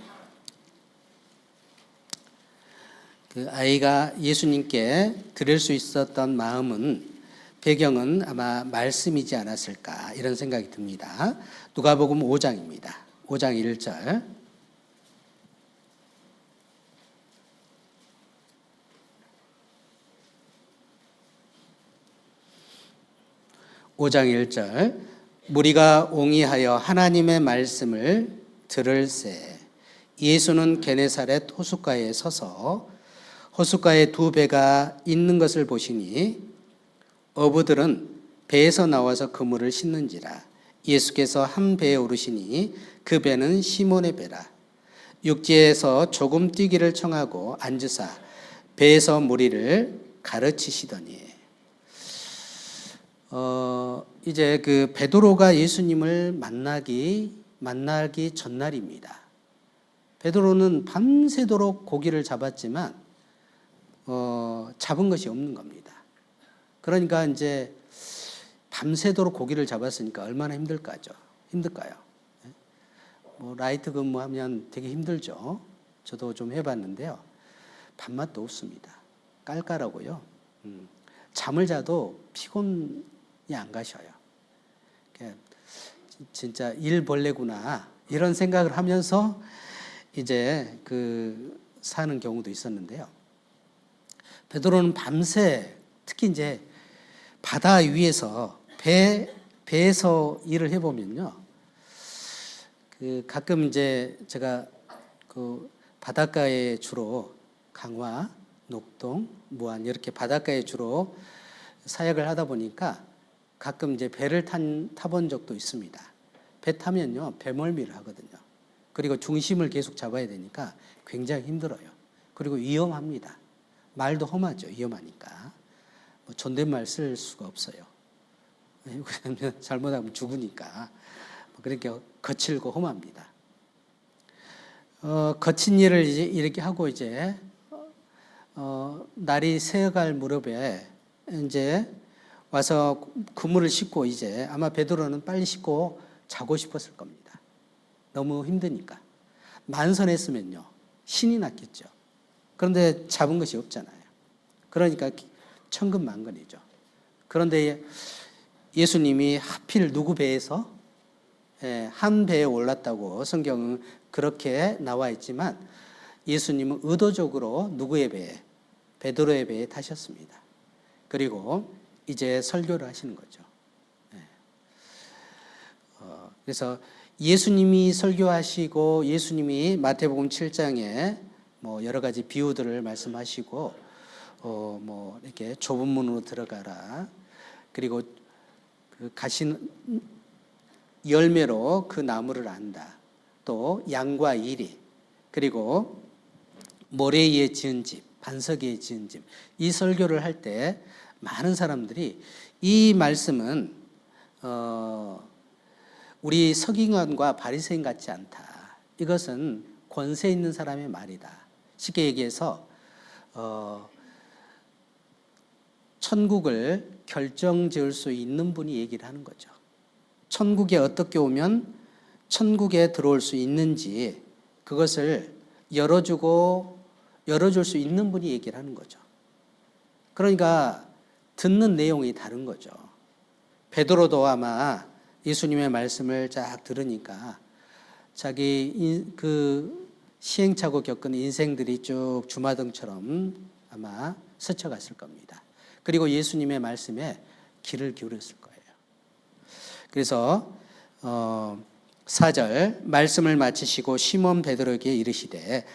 그 아이가 예수님께 드릴 수 있었던 마음은 배경은 아마 말씀이지 않았을까 이런 생각이 듭니다. 누가복음 5장입니다. 5장 1절. (5장 1절) 무리가 옹이하여 하나님의 말씀을 들을새 예수는 게네사렛 호숫가에 서서 호숫가에 2배가 있는 것을 보시니 어부들은 배에서 나와서 그물을 싣는지라. 예수께서 한 배에 오르시니 그 배는 시몬의 배라. 육지에서 조금 뛰기를 청하고 앉으사 배에서 무리를 가르치시더니. 이제 그 베드로가 예수님을 만나기 전날입니다. 베드로는 밤새도록 고기를 잡았지만 잡은 것이 없는 겁니다. 그러니까 이제 밤새도록 고기를 잡았으니까 얼마나 힘들까요? 뭐 라이트 근무하면 되게 힘들죠. 저도 좀 해봤는데요. 밥맛도 없습니다. 깔깔하고요. 잠을 자도 피곤이 안 가셔요. 진짜 일벌레구나 이런 생각을 하면서 이제 사는 경우도 있었는데요. 베드로는 밤새 특히 이제 바다 위에서 배에서 일을 해보면요. 가끔 이제 제가 바닷가에 주로 강화, 녹동, 무안 이렇게 바닷가에 주로 사역을 하다 보니까 가끔 이제 배를 타본 적도 있습니다. 배 타면요, 배멀미를 하거든요. 그리고 중심을 계속 잡아야 되니까 굉장히 힘들어요. 그리고 위험합니다. 말도 험하죠. 위험하니까. 뭐 존댓말 쓸 수가 없어요. 왜냐하면 잘못하면 죽으니까. 그러니까 거칠고 험합니다. 거친 일을 이렇게 하고 이제 날이 새어갈 무렵에 이제 와서 그물을 싣고 이제 아마 베드로는 빨리 싣고 자고 싶었을 겁니다. 너무 힘드니까. 만선했으면요 신이 났겠죠. 그런데 잡은 것이 없잖아요. 그러니까 천근만근이죠. 그런데 예수님이 하필 누구 배에서 한 배에 올랐다고 성경은 그렇게 나와 있지만 예수님은 의도적으로 누구의 배에? 베드로의 배에 타셨습니다. 그리고 이제 설교를 하시는 거죠. 그래서 예수님이 설교하시고 예수님이 마태복음 7장에 뭐 여러 가지 비유들을 말씀하시고 뭐 이렇게 좁은 문으로 들어가라. 그리고 그 가신 열매로 그 나무를 안다. 또 양과 이리, 그리고 모래 위에 지은 집, 반석 위에 지은 집. 이 설교를 할 때 많은 사람들이 이 말씀은 우리 서기관과 바리새인 같지 않다. 이것은 권세 있는 사람의 말이다. 쉽게 얘기해서 천국을 결정지을 수 있는 분이 얘기를 하는 거죠. 천국에 어떻게 오면 천국에 들어올 수 있는지 그것을 열어줄 수 있는 분이 얘기를 하는 거죠. 그러니까 듣는 내용이 다른 거죠. 베드로도 아마 예수님의 말씀을 쫙 들으니까 자기 그 시행착오 겪은 인생들이 쭉 주마등처럼 아마 스쳐갔을 겁니다. 그리고 예수님의 말씀에 귀를 기울였을 거예요. 그래서 4절 말씀을 마치시고 시몬 베드로에게 이르시되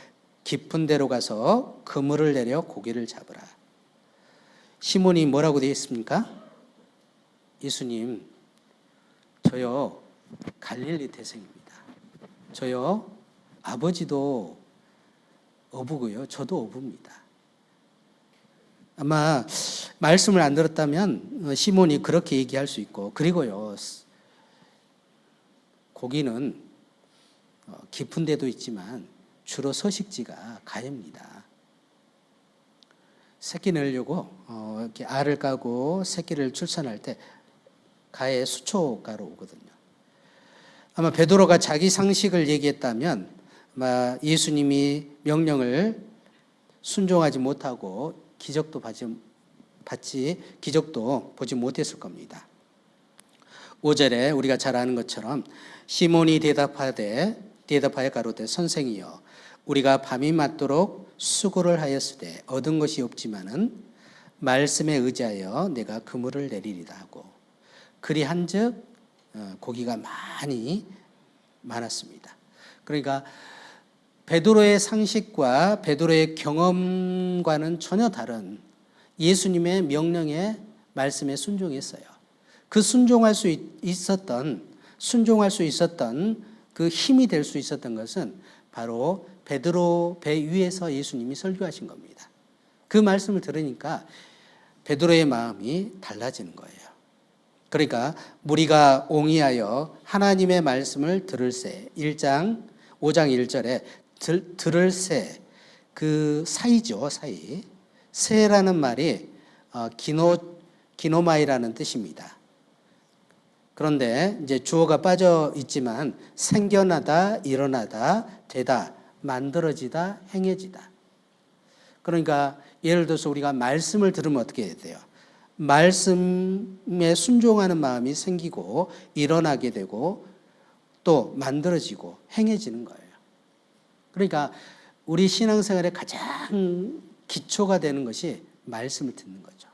깊은 데로 가서 그물을 내려 고기를 잡으라. 시몬이 뭐라고 되어 있습니까? 예수님, 저요 갈릴리 태생입니다. 저요 아버지도 어부고요. 저도 어부입니다. 아마 말씀을 안 들었다면 시몬이 그렇게 얘기할 수 있고, 그리고요 고기는 깊은 데도 있지만 주로 서식지가 가해입니다. 새끼 내려고 이렇게 알을 까고 새끼를 출산할 때 가해 수초가로 오거든요. 아마 베드로가 자기 상식을 얘기했다면 아마 예수님이 명령을 순종하지 못하고 기적도 보지 못했을 겁니다. 5절에 우리가 잘 아는 것처럼 시몬이 대답하여 가로되 선생이여 우리가 밤이 맞도록 수고를 하였으되 얻은 것이 없지만은 말씀에 의지하여 내가 그물을 내리리다 하고 그리한즉 고기가 많았습니다. 그러니까 베드로의 상식과 베드로의 경험과는 전혀 다른 예수님의 명령에 말씀에 순종했어요. 그 순종할 수 있었던 그 힘이 될 수 있었던 것은 바로 베드로 배 위에서 예수님이 설교하신 겁니다. 그 말씀을 들으니까 베드로의 마음이 달라지는 거예요. 그러니까 무리가 옹이하여 하나님의 말씀을 들을새 5장 1절에 들을새 그 사이죠. 사이. 새라는 말이 기노마이라는 뜻입니다. 그런데 이제 주어가 빠져 있지만 생겨나다, 일어나다, 되다, 만들어지다, 행해지다. 그러니까 예를 들어서 우리가 말씀을 들으면 어떻게 해야 돼요? 말씀에 순종하는 마음이 생기고 일어나게 되고 또 만들어지고 행해지는 거예요. 그러니까 우리 신앙생활의 가장 기초가 되는 것이 말씀을 듣는 거죠.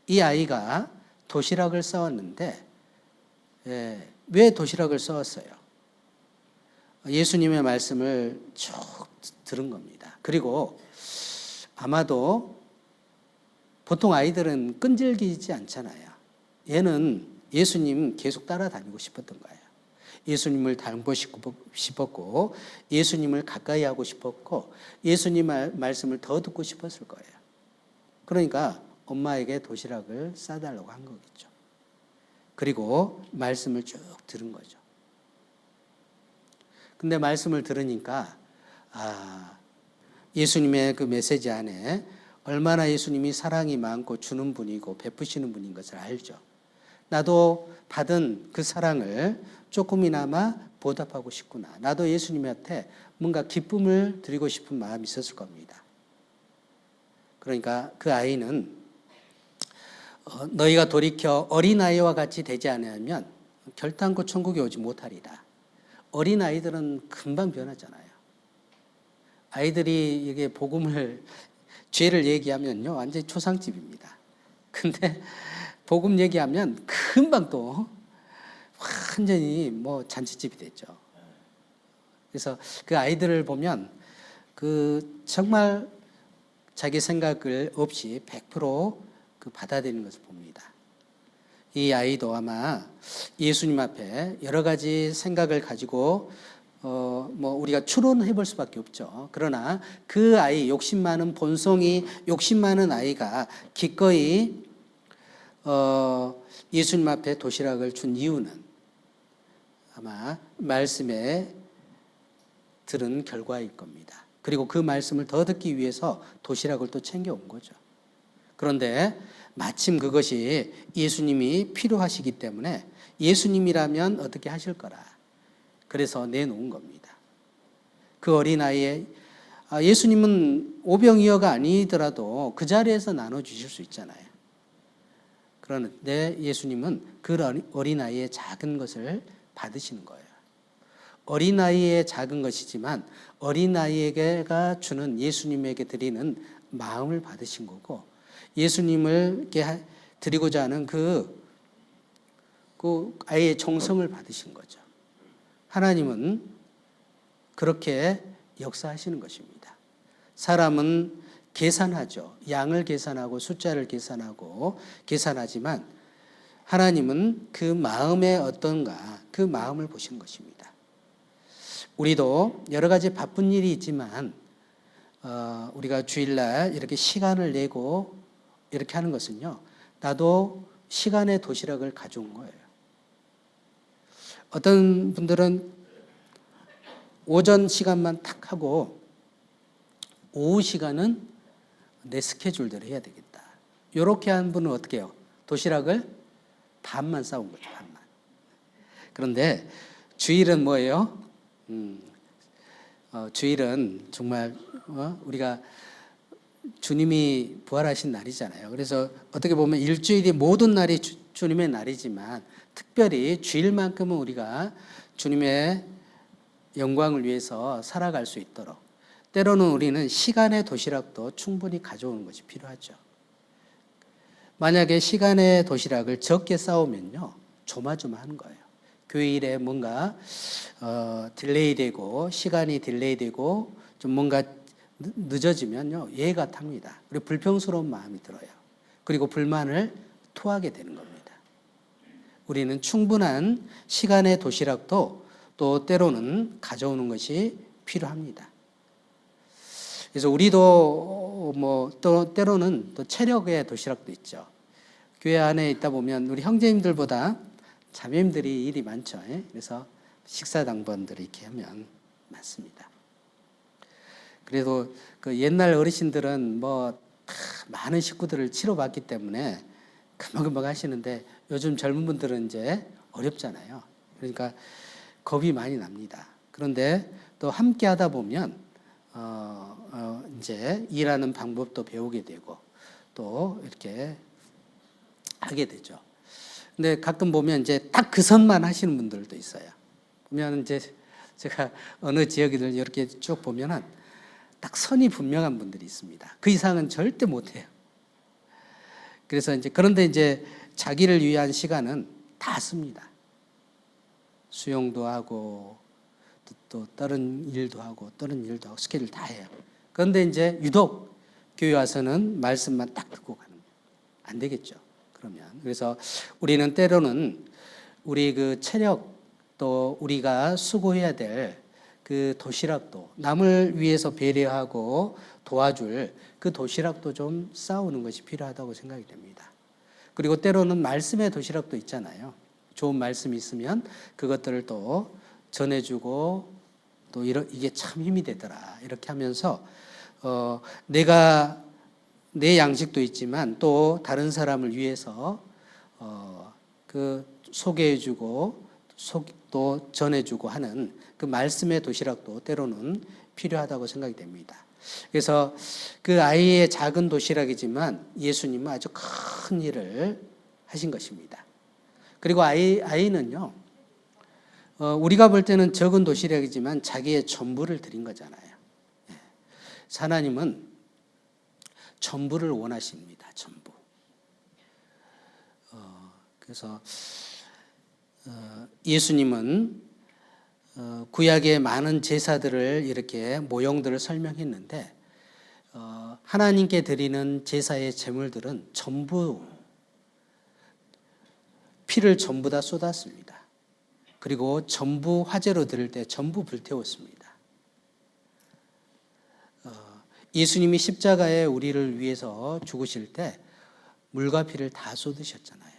이 아이가 도시락을 싸왔는데 왜 도시락을 싸왔어요? 예수님의 말씀을 쭉 들은 겁니다. 그리고 아마도 보통 아이들은 끈질기지 않잖아요. 얘는 예수님 계속 따라다니고 싶었던 거예요. 예수님을 닮고 싶었고 예수님을 가까이 하고 싶었고 예수님 말씀을 더 듣고 싶었을 거예요. 그러니까 엄마에게 도시락을 싸달라고 한 거겠죠. 그리고 말씀을 쭉 들은 거죠. 근데 말씀을 들으니까 예수님의 그 메시지 안에 얼마나 예수님이 사랑이 많고 주는 분이고 베푸시는 분인 것을 알죠. 나도 받은 그 사랑을 조금이나마 보답하고 싶구나. 나도 예수님한테 뭔가 기쁨을 드리고 싶은 마음이 있었을 겁니다. 그러니까 그 아이는 너희가 돌이켜 어린아이와 같이 되지 않으면 결단코 천국에 오지 못하리라. 어린아이들은 금방 변하잖아요. 아이들이 이게 복음을, 죄를 얘기하면요, 완전히 초상집입니다. 근데 복음 얘기하면 금방 또 완전히 뭐 잔치집이 됐죠. 그래서 그 아이들을 보면 그 정말 자기 생각을 없이 100% 그 받아들이는 것을 봅니다. 이 아이도 아마 예수님 앞에 여러 가지 생각을 가지고 뭐 우리가 추론해 볼 수밖에 없죠. 그러나 그 아이, 욕심 많은 본성이 욕심 많은 아이가 기꺼이 예수님 앞에 도시락을 준 이유는 아마 말씀에 들은 결과일 겁니다. 그리고 그 말씀을 더 듣기 위해서 도시락을 또 챙겨온 거죠. 그런데 마침 그것이 예수님이 필요하시기 때문에 예수님이라면 어떻게 하실 거라. 그래서 내놓은 겁니다. 그 어린아이의 예수님은 오병이어가 아니더라도 그 자리에서 나눠주실 수 있잖아요. 그런데 예수님은 그 어린아이의 작은 것을 받으시는 거예요. 어린아이의 작은 것이지만 어린아이에게가 주는 예수님에게 드리는 마음을 받으신 거고 예수님을 드리고자 하는 그 아이의 정성을 받으신 거죠. 하나님은 그렇게 역사하시는 것입니다. 사람은 계산하죠. 양을 계산하고 숫자를 계산하지만 하나님은 그 마음에 어떤가 그 마음을 보시는 것입니다. 우리도 여러 가지 바쁜 일이 있지만 우리가 주일날 이렇게 시간을 내고 이렇게 하는 것은요. 나도 시간의 도시락을 가져온 거예요. 어떤 분들은 오전 시간만 탁 하고 오후 시간은 내 스케줄대로 해야 되겠다. 이렇게 한 분은 어떻게 해요? 도시락을 반만 싸온 거죠. 반만. 그런데 주일은 뭐예요? 주일은 정말 우리가 주님이 부활하신 날이잖아요. 그래서 어떻게 보면 일주일이 모든 날이 주님의 날이지만 특별히 주일만큼은 우리가 주님의 영광을 위해서 살아갈 수 있도록 때로는 우리는 시간의 도시락도 충분히 가져오는 것이 필요하죠. 만약에 시간의 도시락을 적게 싸우면요. 조마조마하는 거예요. 교일에 뭔가 딜레이되고 시간이 딜레이되고 좀 뭔가 늦어지면요. 예가 탑니다. 그리고 불평스러운 마음이 들어요. 그리고 불만을 토하게 되는 겁니다. 우리는 충분한 시간의 도시락도 또 때로는 가져오는 것이 필요합니다. 그래서 우리도 뭐 또 때로는 또 체력의 도시락도 있죠. 교회 안에 있다 보면 우리 형제님들보다 자매님들이 일이 많죠. 그래서 식사 당번들을 이렇게 하면 많습니다. 그래도 그 옛날 어르신들은 뭐 많은 식구들을 치료받기 때문에 금방금방 하시는데 요즘 젊은 분들은 이제 어렵잖아요. 그러니까 겁이 많이 납니다. 그런데 또 함께 하다 보면 이제 일하는 방법도 배우게 되고 또 이렇게 하게 되죠. 근데 가끔 보면 이제 딱 그 선만 하시는 분들도 있어요. 보면 이제 제가 어느 지역을 이렇게 쭉 보면은 딱 선이 분명한 분들이 있습니다. 그 이상은 절대 못 해요. 그래서 이제 그런데 이제 자기를 위한 시간은 다 씁니다. 수영도 하고 또 다른 일도 하고 스케줄 다 해요. 그런데 이제 유독 교회 와서는 말씀만 딱 듣고 가는 거예요. 안 되겠죠. 그러면 그래서 우리는 때로는 우리 그 체력 또 우리가 수고해야 될 그 도시락도, 남을 위해서 배려하고 도와줄 그 도시락도 좀 쌓아오는 것이 필요하다고 생각이 됩니다. 그리고 때로는 말씀의 도시락도 있잖아요. 좋은 말씀이 있으면 그것들을 또 전해주고 또 이게 참 힘이 되더라 이렇게 하면서 내가 내 양식도 있지만 또 다른 사람을 위해서 그 소개해주고 또 전해주고 하는 그 말씀의 도시락도 때로는 필요하다고 생각이 됩니다. 그래서 그 아이의 작은 도시락이지만 예수님은 아주 큰 일을 하신 것입니다. 그리고 아이는요, 우리가 볼 때는 적은 도시락이지만 자기의 전부를 드린 거잖아요. 하나님은 전부를 원하십니다. 전부. 그래서 예수님은 구약의 많은 제사들을 이렇게 모형들을 설명했는데 하나님께 드리는 제사의 제물들은 전부 피를 전부 다 쏟았습니다. 그리고 전부 화제로 드릴 때 전부 불태웠습니다. 예수님이 십자가에 우리를 위해서 죽으실 때 물과 피를 다 쏟으셨잖아요.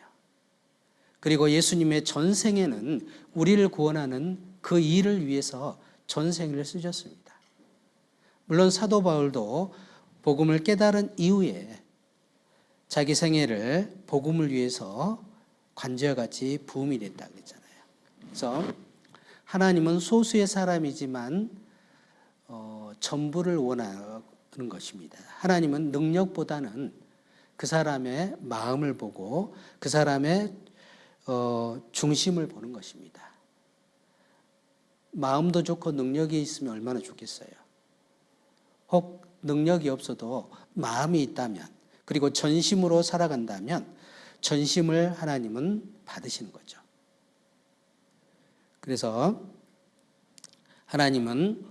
그리고 예수님의 전생에는 우리를 구원하는 그 일을 위해서 전생을 쓰셨습니다. 물론 사도 바울도 복음을 깨달은 이후에 자기 생애를 복음을 위해서 관제와 같이 부음이 됐다 그랬잖아요. 그래서 하나님은 소수의 사람이지만 전부를 원하는 것입니다. 하나님은 능력보다는 그 사람의 마음을 보고 그 사람의 중심을 보는 것입니다. 마음도 좋고 능력이 있으면 얼마나 좋겠어요. 혹 능력이 없어도 마음이 있다면 그리고 전심으로 살아간다면 전심을 하나님은 받으시는 거죠. 그래서 하나님은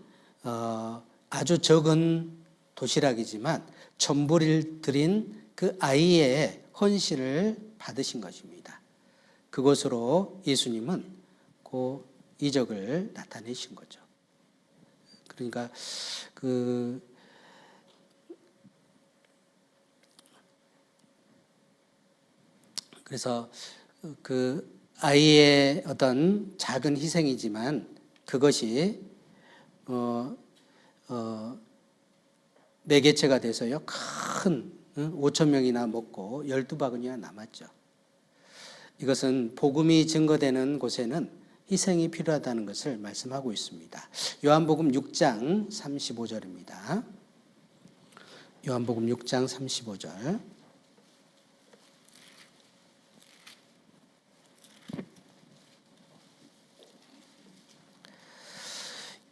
아주 적은 도시락이지만 전부를 드린 그 아이의 헌신을 받으신 것입니다. 그것으로 예수님은 그 이적을 나타내신 거죠. 그러니까 그래서 그 아이의 어떤 작은 희생이지만 그것이 매개체가 돼서요 큰 5천 명이나 먹고 12바구니나 남았죠. 이것은 복음이 증거되는 곳에는 희생이 필요하다는 것을 말씀하고 있습니다. 요한복음 6장 35절입니다. 요한복음 6장 35절.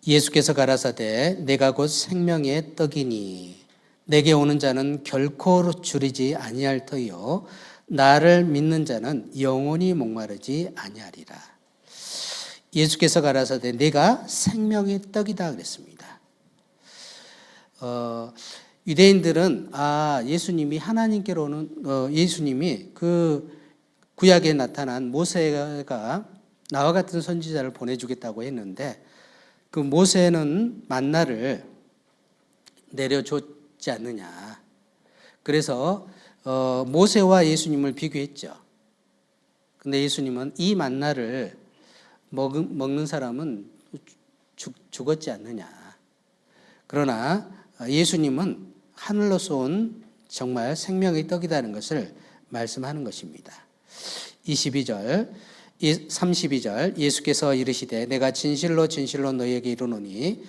예수께서 가라사대 내가 곧 생명의 떡이니 내게 오는 자는 결코 줄이지 아니할 터이요 나를 믿는 자는 영원히 목마르지 아니하리라. 예수께서 가라사대 내가 생명의 떡이다 그랬습니다. 유대인들은 예수님이 하나님께로는 예수님이 그 구약에 나타난 모세가 나와 같은 선지자를 보내주겠다고 했는데 그 모세는 만나를 내려줬지 않느냐. 그래서 모세와 예수님을 비교했죠. 근데 예수님은 이 만나를 먹는 사람은 죽었지 않느냐. 그러나 예수님은 하늘로서 온 정말 생명의 떡이라는 것을 말씀하는 것입니다. 32절 예수께서 이르시되 내가 진실로 진실로 너희에게 이르노니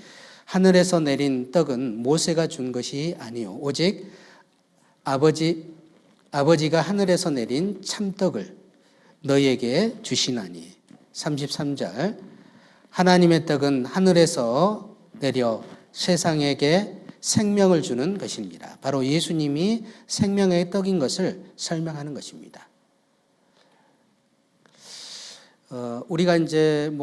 하늘에서 내린 떡은 모세가 준 것이 아니요 오직 아버지가 하늘에서 내린 참떡을 너희에게 주시나니. 33절 하나님의 떡은 하늘에서 내려 세상에게 생명을 주는 것입니다. 바로 예수님이 생명의 떡인 것을 설명하는 것입니다. 우리가 이제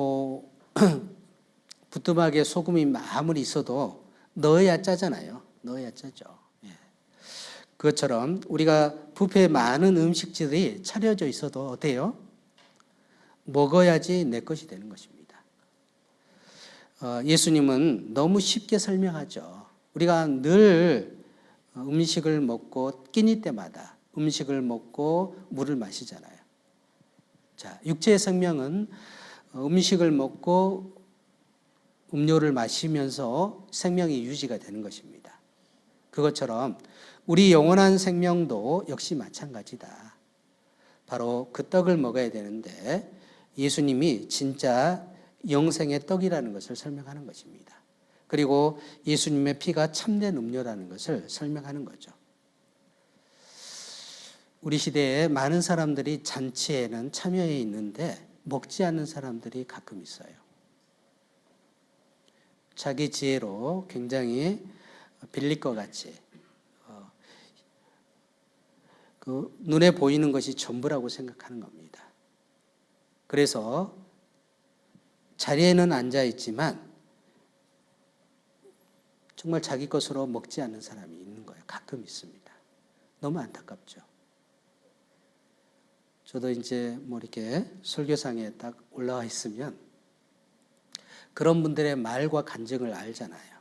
부뚜막에 소금이 아무리 있어도 넣어야 짜잖아요. 넣어야 짜죠. 그것처럼 우리가 뷔페에 많은 음식들이 차려져 있어도 어때요? 먹어야지 내 것이 되는 것입니다. 예수님은 너무 쉽게 설명하죠. 우리가 늘 음식을 먹고 끼니 때마다 음식을 먹고 물을 마시잖아요. 자, 육체의 생명은 음식을 먹고 음료를 마시면서 생명이 유지가 되는 것입니다. 그것처럼 우리 영원한 생명도 역시 마찬가지다. 바로 그 떡을 먹어야 되는데 예수님이 진짜 영생의 떡이라는 것을 설명하는 것입니다. 그리고 예수님의 피가 참된 음료라는 것을 설명하는 거죠. 우리 시대에 많은 사람들이 잔치에는 참여해 있는데 먹지 않는 사람들이 가끔 있어요. 자기 지혜로 굉장히 빌릴 것 같이 그 눈에 보이는 것이 전부라고 생각하는 겁니다. 그래서 자리에는 앉아 있지만 정말 자기 것으로 먹지 않는 사람이 있는 거예요. 가끔 있습니다. 너무 안타깝죠. 저도 이제 뭐 이렇게 설교상에 딱 올라와 있으면 그런 분들의 말과 간증을 알잖아요.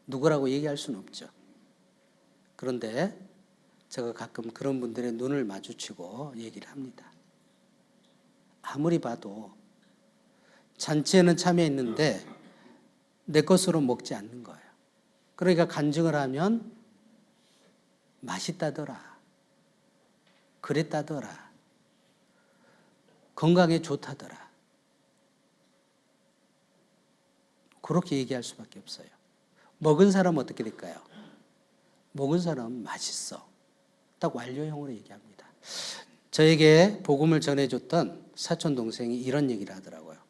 누구라고 얘기할 수는 없죠. 그런데 제가 가끔 그런 분들의 눈을 마주치고 얘기를 합니다. 아무리 봐도 잔치에는 참여했는데 내 것으로 먹지 않는 거예요. 그러니까 간증을 하면 맛있다더라, 그랬다더라, 건강에 좋다더라. 그렇게 얘기할 수밖에 없어요. 먹은 사람은 어떻게 될까요? 먹은 사람은 맛있어. 딱 완료형으로 얘기합니다. 저에게 복음을 전해줬던 사촌 동생이 이런 얘기를 하더라고요.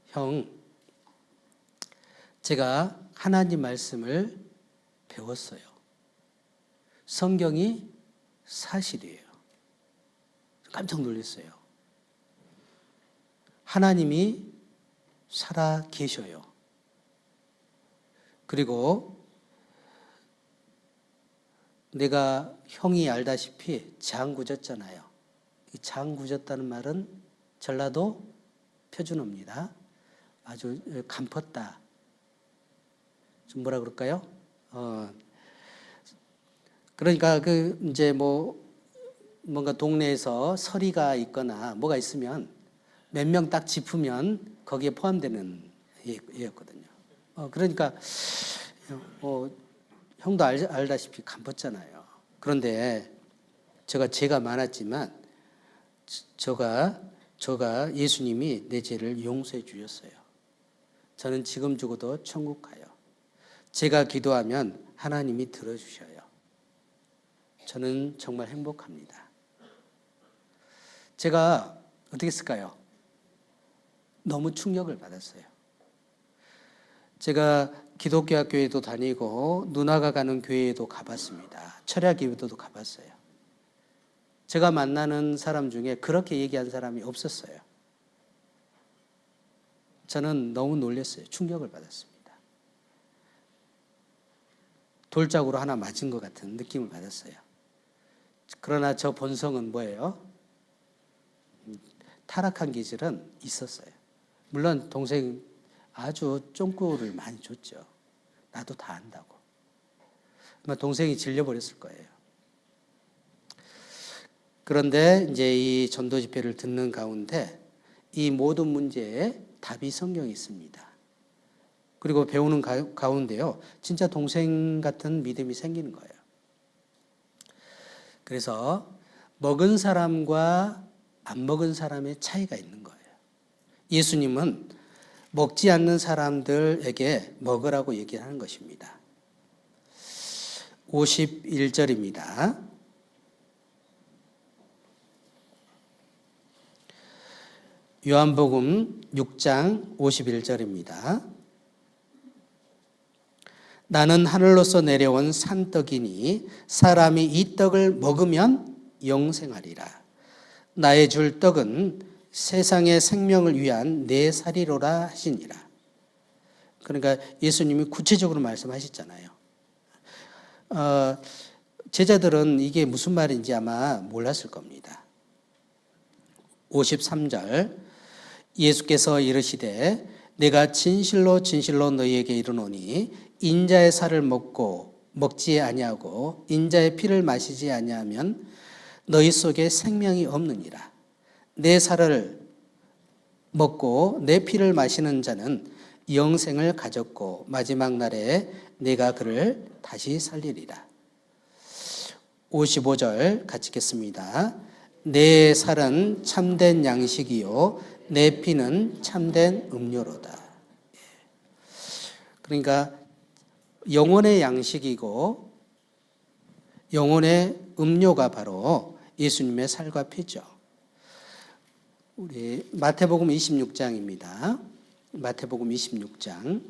형, 제가 하나님 말씀을 배웠어요. 성경이 사실이에요. 깜짝 놀랐어요. 하나님이 살아 계셔요. 그리고 내가 형이 알다시피 장구졌잖아요. 이 장구졌다는 말은 전라도 표준어입니다. 아주 간펐다. 좀 뭐라 그럴까요? 그러니까 그 이제 뭔가 동네에서 서리가 있거나 뭐가 있으면 몇 명 딱 짚으면 거기에 포함되는 예였거든요. 그러니까 형도 알다시피 간펐잖아요. 그런데 제가 많았지만 저가 예수님이 내 죄를 용서해 주셨어요. 저는 지금 죽어도 천국 가요. 제가 기도하면 하나님이 들어주셔요. 저는 정말 행복합니다. 제가 어떻게 했을까요? 너무 충격을 받았어요. 제가 기독교 학교에도 다니고 누나가 가는 교회에도 가봤습니다. 철야기도도 가봤어요. 제가 만나는 사람 중에 그렇게 얘기한 사람이 없었어요. 저는 너무 놀랐어요. 충격을 받았습니다. 돌짝으로 하나 맞은 것 같은 느낌을 받았어요. 그러나 저 본성은 뭐예요? 타락한 기질은 있었어요. 물론 동생 아주 쫑꾸를 많이 줬죠. 나도 다 안다고. 아마 동생이 질려버렸을 거예요. 그런데 이제 이 전도 집회를 듣는 가운데 이 모든 문제에 답이 성경에 있습니다. 그리고 배우는 가운데요, 진짜 동생 같은 믿음이 생기는 거예요. 그래서 먹은 사람과 안 먹은 사람의 차이가 있는 거예요. 예수님은 먹지 않는 사람들에게 먹으라고 얘기하는 것입니다. 51절입니다. 요한복음 6장 51절입니다. 나는 하늘로서 내려온 산떡이니 사람이 이 떡을 먹으면 영생하리라. 나의 줄 떡은 세상의 생명을 위한 내 살이로라 하시니라. 그러니까 예수님이 구체적으로 말씀하셨잖아요. 제자들은 이게 무슨 말인지 아마 몰랐을 겁니다. 53절 예수께서 이르시되 내가 진실로 진실로 너희에게 이르노니 인자의 살을 먹지 아니하고 인자의 피를 마시지 아니하면 너희 속에 생명이 없느니라. 내 살을 먹고 내 피를 마시는 자는 영생을 가졌고 마지막 날에 내가 그를 다시 살리리라. 55절 같이 읽겠습니다. 내 살은 참된 양식이요 내 피는 참된 음료로다. 그러니까 영혼의 양식이고 영혼의 음료가 바로 예수님의 살과 피죠. 우리 마태복음 26장입니다. 마태복음 26장.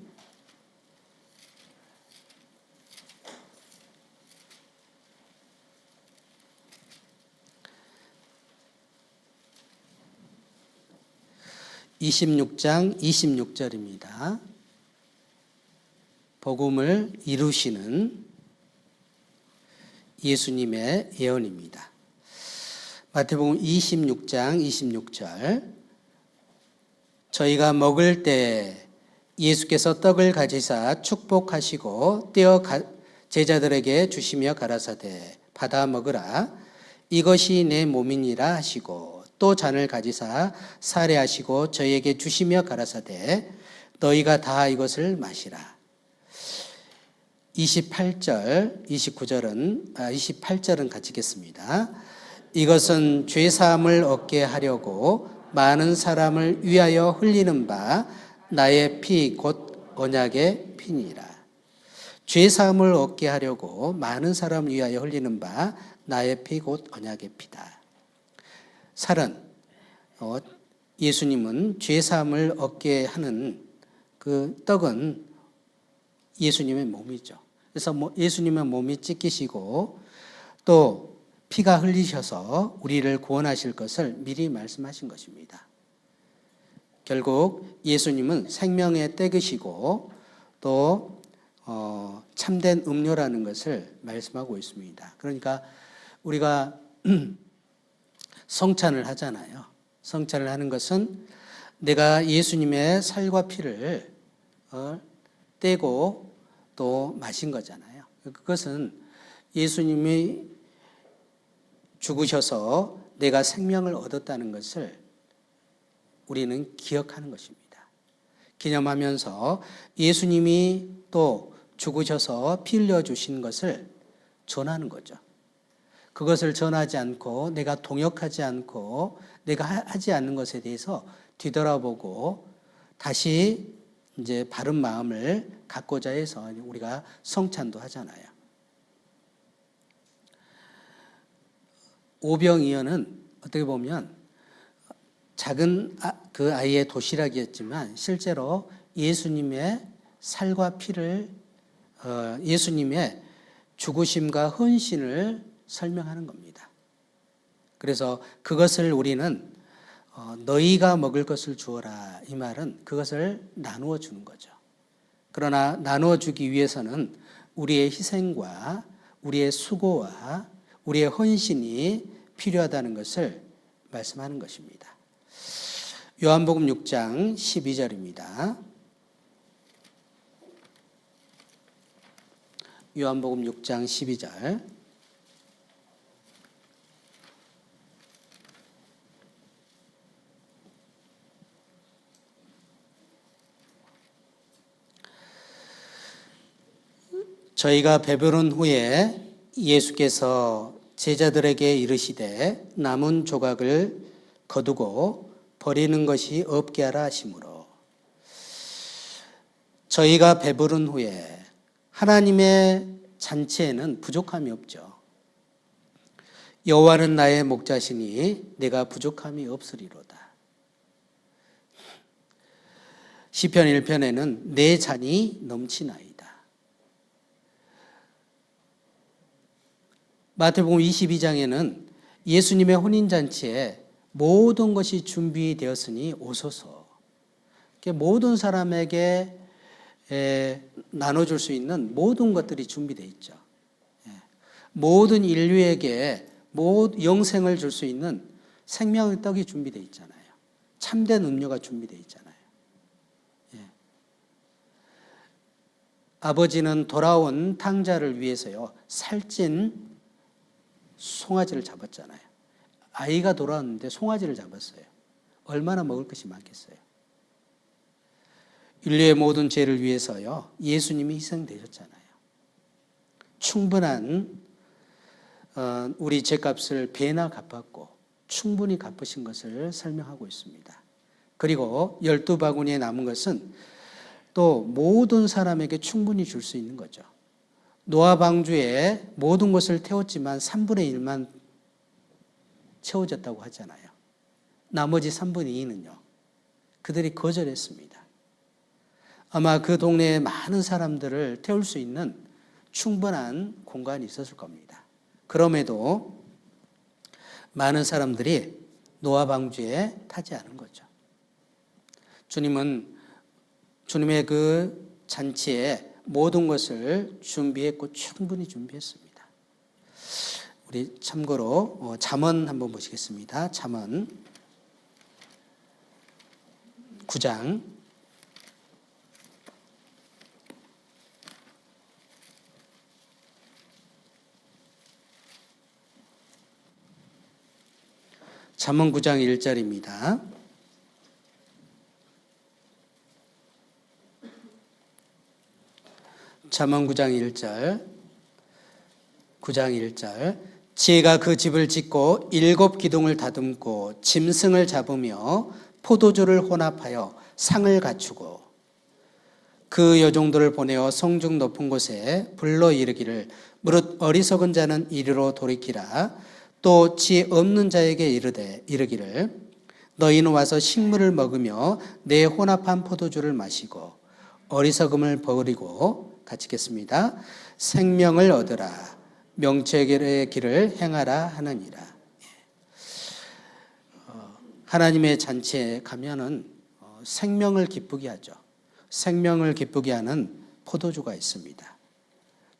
(26장) 26절입니다. 복음을 이루시는 예수님의 예언입니다. 마태복음 26장 26절. 저희가 먹을 때 예수께서 떡을 가지사 축복하시고 떼어 제자들에게 주시며 가라사대 받아 먹으라 이것이 내 몸이니라 하시고 또 잔을 가지사 사례하시고 저희에게 주시며 가라사대 너희가 다 이것을 마시라. 28절, 28절은 같이 읽겠습니다. 이것은 죄사함을 얻게 하려고 많은 사람을 위하여 흘리는 바 나의 피 곧 언약의 피니라. 죄사함을 얻게 하려고 많은 사람을 위하여 흘리는 바 나의 피 곧 언약의 피다. 살은 예수님은 죄사함을 얻게 하는 그 떡은 예수님의 몸이죠. 그래서 예수님의 몸이 찢기시고 또 피가 흘리셔서 우리를 구원하실 것을 미리 말씀하신 것입니다. 결국 예수님은 생명의 떡이시고 또 참된 음료라는 것을 말씀하고 있습니다. 그러니까 우리가 성찬을 하잖아요. 성찬을 하는 것은 내가 예수님의 살과 피를 떼고 또 마신 거잖아요. 그것은 예수님이 죽으셔서 내가 생명을 얻었다는 것을 우리는 기억하는 것입니다. 기념하면서 예수님이 또 죽으셔서 피 흘려주신 것을 전하는 거죠. 그것을 전하지 않고 내가 동역하지 않고 내가 하지 않는 것에 대해서 뒤돌아보고 다시 이제 바른 마음을 갖고자 해서 우리가 성찬도 하잖아요. 오병이어는 어떻게 보면 작은 그 아이의 도시락이었지만 실제로 예수님의 살과 피를 예수님의 죽으심과 헌신을 설명하는 겁니다. 그래서 그것을 우리는 너희가 먹을 것을 주어라 이 말은 그것을 나누어 주는 거죠. 그러나 나누어 주기 위해서는 우리의 희생과 우리의 수고와 우리의 헌신이 필요하다는 것을 말씀하는 것입니다. 요한복음 6장 12절입니다. 요한복음 6장 12절. 저희가 배부른 후에 예수께서 제자들에게 이르시되 남은 조각을 거두고 버리는 것이 없게 하라 하시므로 저희가 배부른 후에 하나님의 잔치에는 부족함이 없죠. 여호와는 나의 목자시니 내가 부족함이 없으리로다. 시편 1편에는 내 잔이 넘치나이다. 마태복음 22장에는 예수님의 혼인잔치에 모든 것이 준비되었으니 오소서. 모든 사람에게 나눠줄 수 있는 모든 것들이 준비되어 있죠. 모든 인류에게 영생을 줄 수 있는 생명의 떡이 준비되어 있잖아요. 참된 음료가 준비되어 있잖아요. 예. 아버지는 돌아온 탕자를 위해서요, 살찐 송아지를 잡았잖아요. 아이가 돌아왔는데 송아지를 잡았어요. 얼마나 먹을 것이 많겠어요. 인류의 모든 죄를 위해서요, 예수님이 희생되셨잖아요. 충분한 우리 죄값을 배나 갚았고 충분히 갚으신 것을 설명하고 있습니다. 그리고 12바구니에 남은 것은 또 모든 사람에게 충분히 줄 수 있는 거죠. 노아 방주에 모든 것을 태웠지만 3분의 1만 채워졌다고 하잖아요. 나머지 3분의 2는요, 그들이 거절했습니다. 아마 그 동네에 많은 사람들을 태울 수 있는 충분한 공간이 있었을 겁니다. 그럼에도 많은 사람들이 노아 방주에 타지 않은 거죠. 주님은 주님의 그 잔치에 모든 것을 준비했고 충분히 준비했습니다. 우리 참고로 잠언 한번 보시겠습니다. 잠언 9장 9장 1절입니다. 잠언 9장 1절 지혜가 그 집을 짓고 7 기둥을 다듬고 짐승을 잡으며 포도주를 혼합하여 상을 갖추고 그 여종들을 보내어 성중 높은 곳에 불러 이르기를 무릇 어리석은 자는 이리로 돌이키라. 또 지혜 없는 자에게 이르기를 너희는 와서 식물을 먹으며 내 혼합한 포도주를 마시고 어리석음을 버리고 같이 읽겠습니다. 생명을 얻으라. 명철의 길을 행하라 하느니라. 하나님의 잔치에 가면은 생명을 기쁘게 하죠. 생명을 기쁘게 하는 포도주가 있습니다.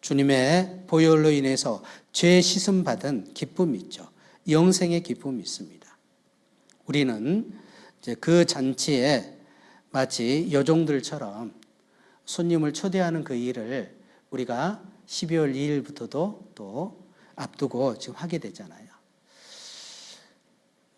주님의 보혈로 인해서 죄 씻음 받은 기쁨이 있죠. 영생의 기쁨이 있습니다. 우리는 이제 그 잔치에 마치 여종들처럼 손님을 초대하는 그 일을 우리가 12월 2일부터도 또 앞두고 지금 하게 되잖아요.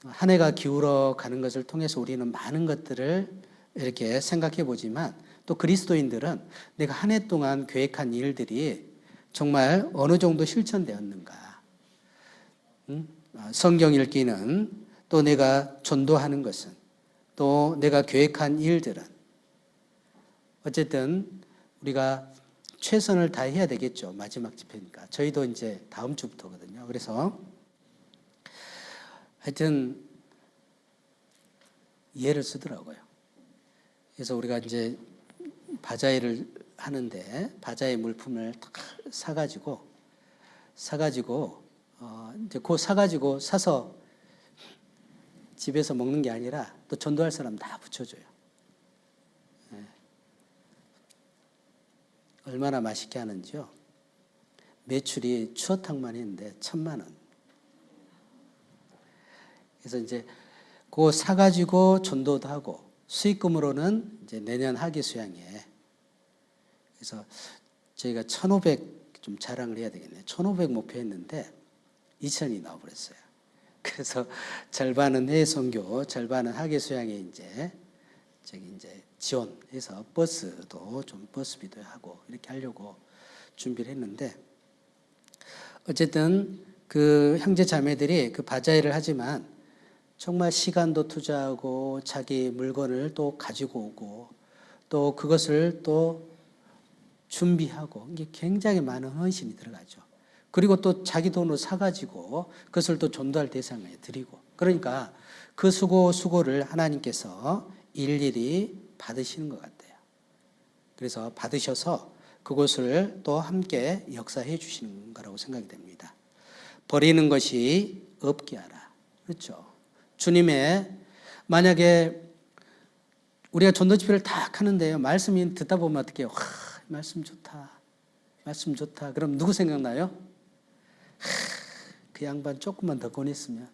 한 해가 기울어 가는 것을 통해서 우리는 많은 것들을 이렇게 생각해 보지만 또 그리스도인들은 내가 한 해 동안 계획한 일들이 정말 어느 정도 실천되었는가? 성경 읽기는 또 내가 전도하는 것은 또 내가 계획한 일들은 어쨌든 우리가 최선을 다해야 되겠죠. 마지막 집회니까. 저희도 이제 다음 주부터거든요. 그래서 하여튼 예를 쓰더라고요. 그래서 우리가 이제 바자회를 하는데 바자회 물품을 다 사가지고 이제 그 사가지고 사서 집에서 먹는 게 아니라 또 전도할 사람 다 붙여줘요. 네. 얼마나 맛있게 하는지요. 매출이 추어탕만 했는데 1,000만 원. 그래서 이제 그거 사가지고 전도도 하고 수익금으로는 이제 내년 하기 수양회. 그래서 저희가 1,500 좀 자랑을 해야 되겠네요. 1,500 목표했는데 2,000이 나와버렸어요. 그래서 절반은 해외 선교, 절반은 학예 수양회 이제 지원해서 버스도 좀 버스비도 하고 이렇게 하려고 준비를 했는데 어쨌든 그 형제 자매들이 그 바자회를 하지만 정말 시간도 투자하고 자기 물건을 또 가지고 오고 또 그것을 또 준비하고 이게 굉장히 많은 헌신이 들어가죠. 그리고 또 자기 돈으로 사가지고 그것을 또 전도할 대상에 드리고 그러니까 그 수고를 하나님께서 일일이 받으시는 것 같아요. 그래서 받으셔서 그것을 또 함께 역사해 주시는 거라고 생각이 됩니다. 버리는 것이 없게 하라. 그렇죠. 주님의 만약에 우리가 전도 집회를 딱 하는데요. 말씀이 듣다 보면 어떻게 해요? 말씀 좋다. 말씀 좋다. 그럼 누구 생각나요? 그 양반 조금만 더 권했으면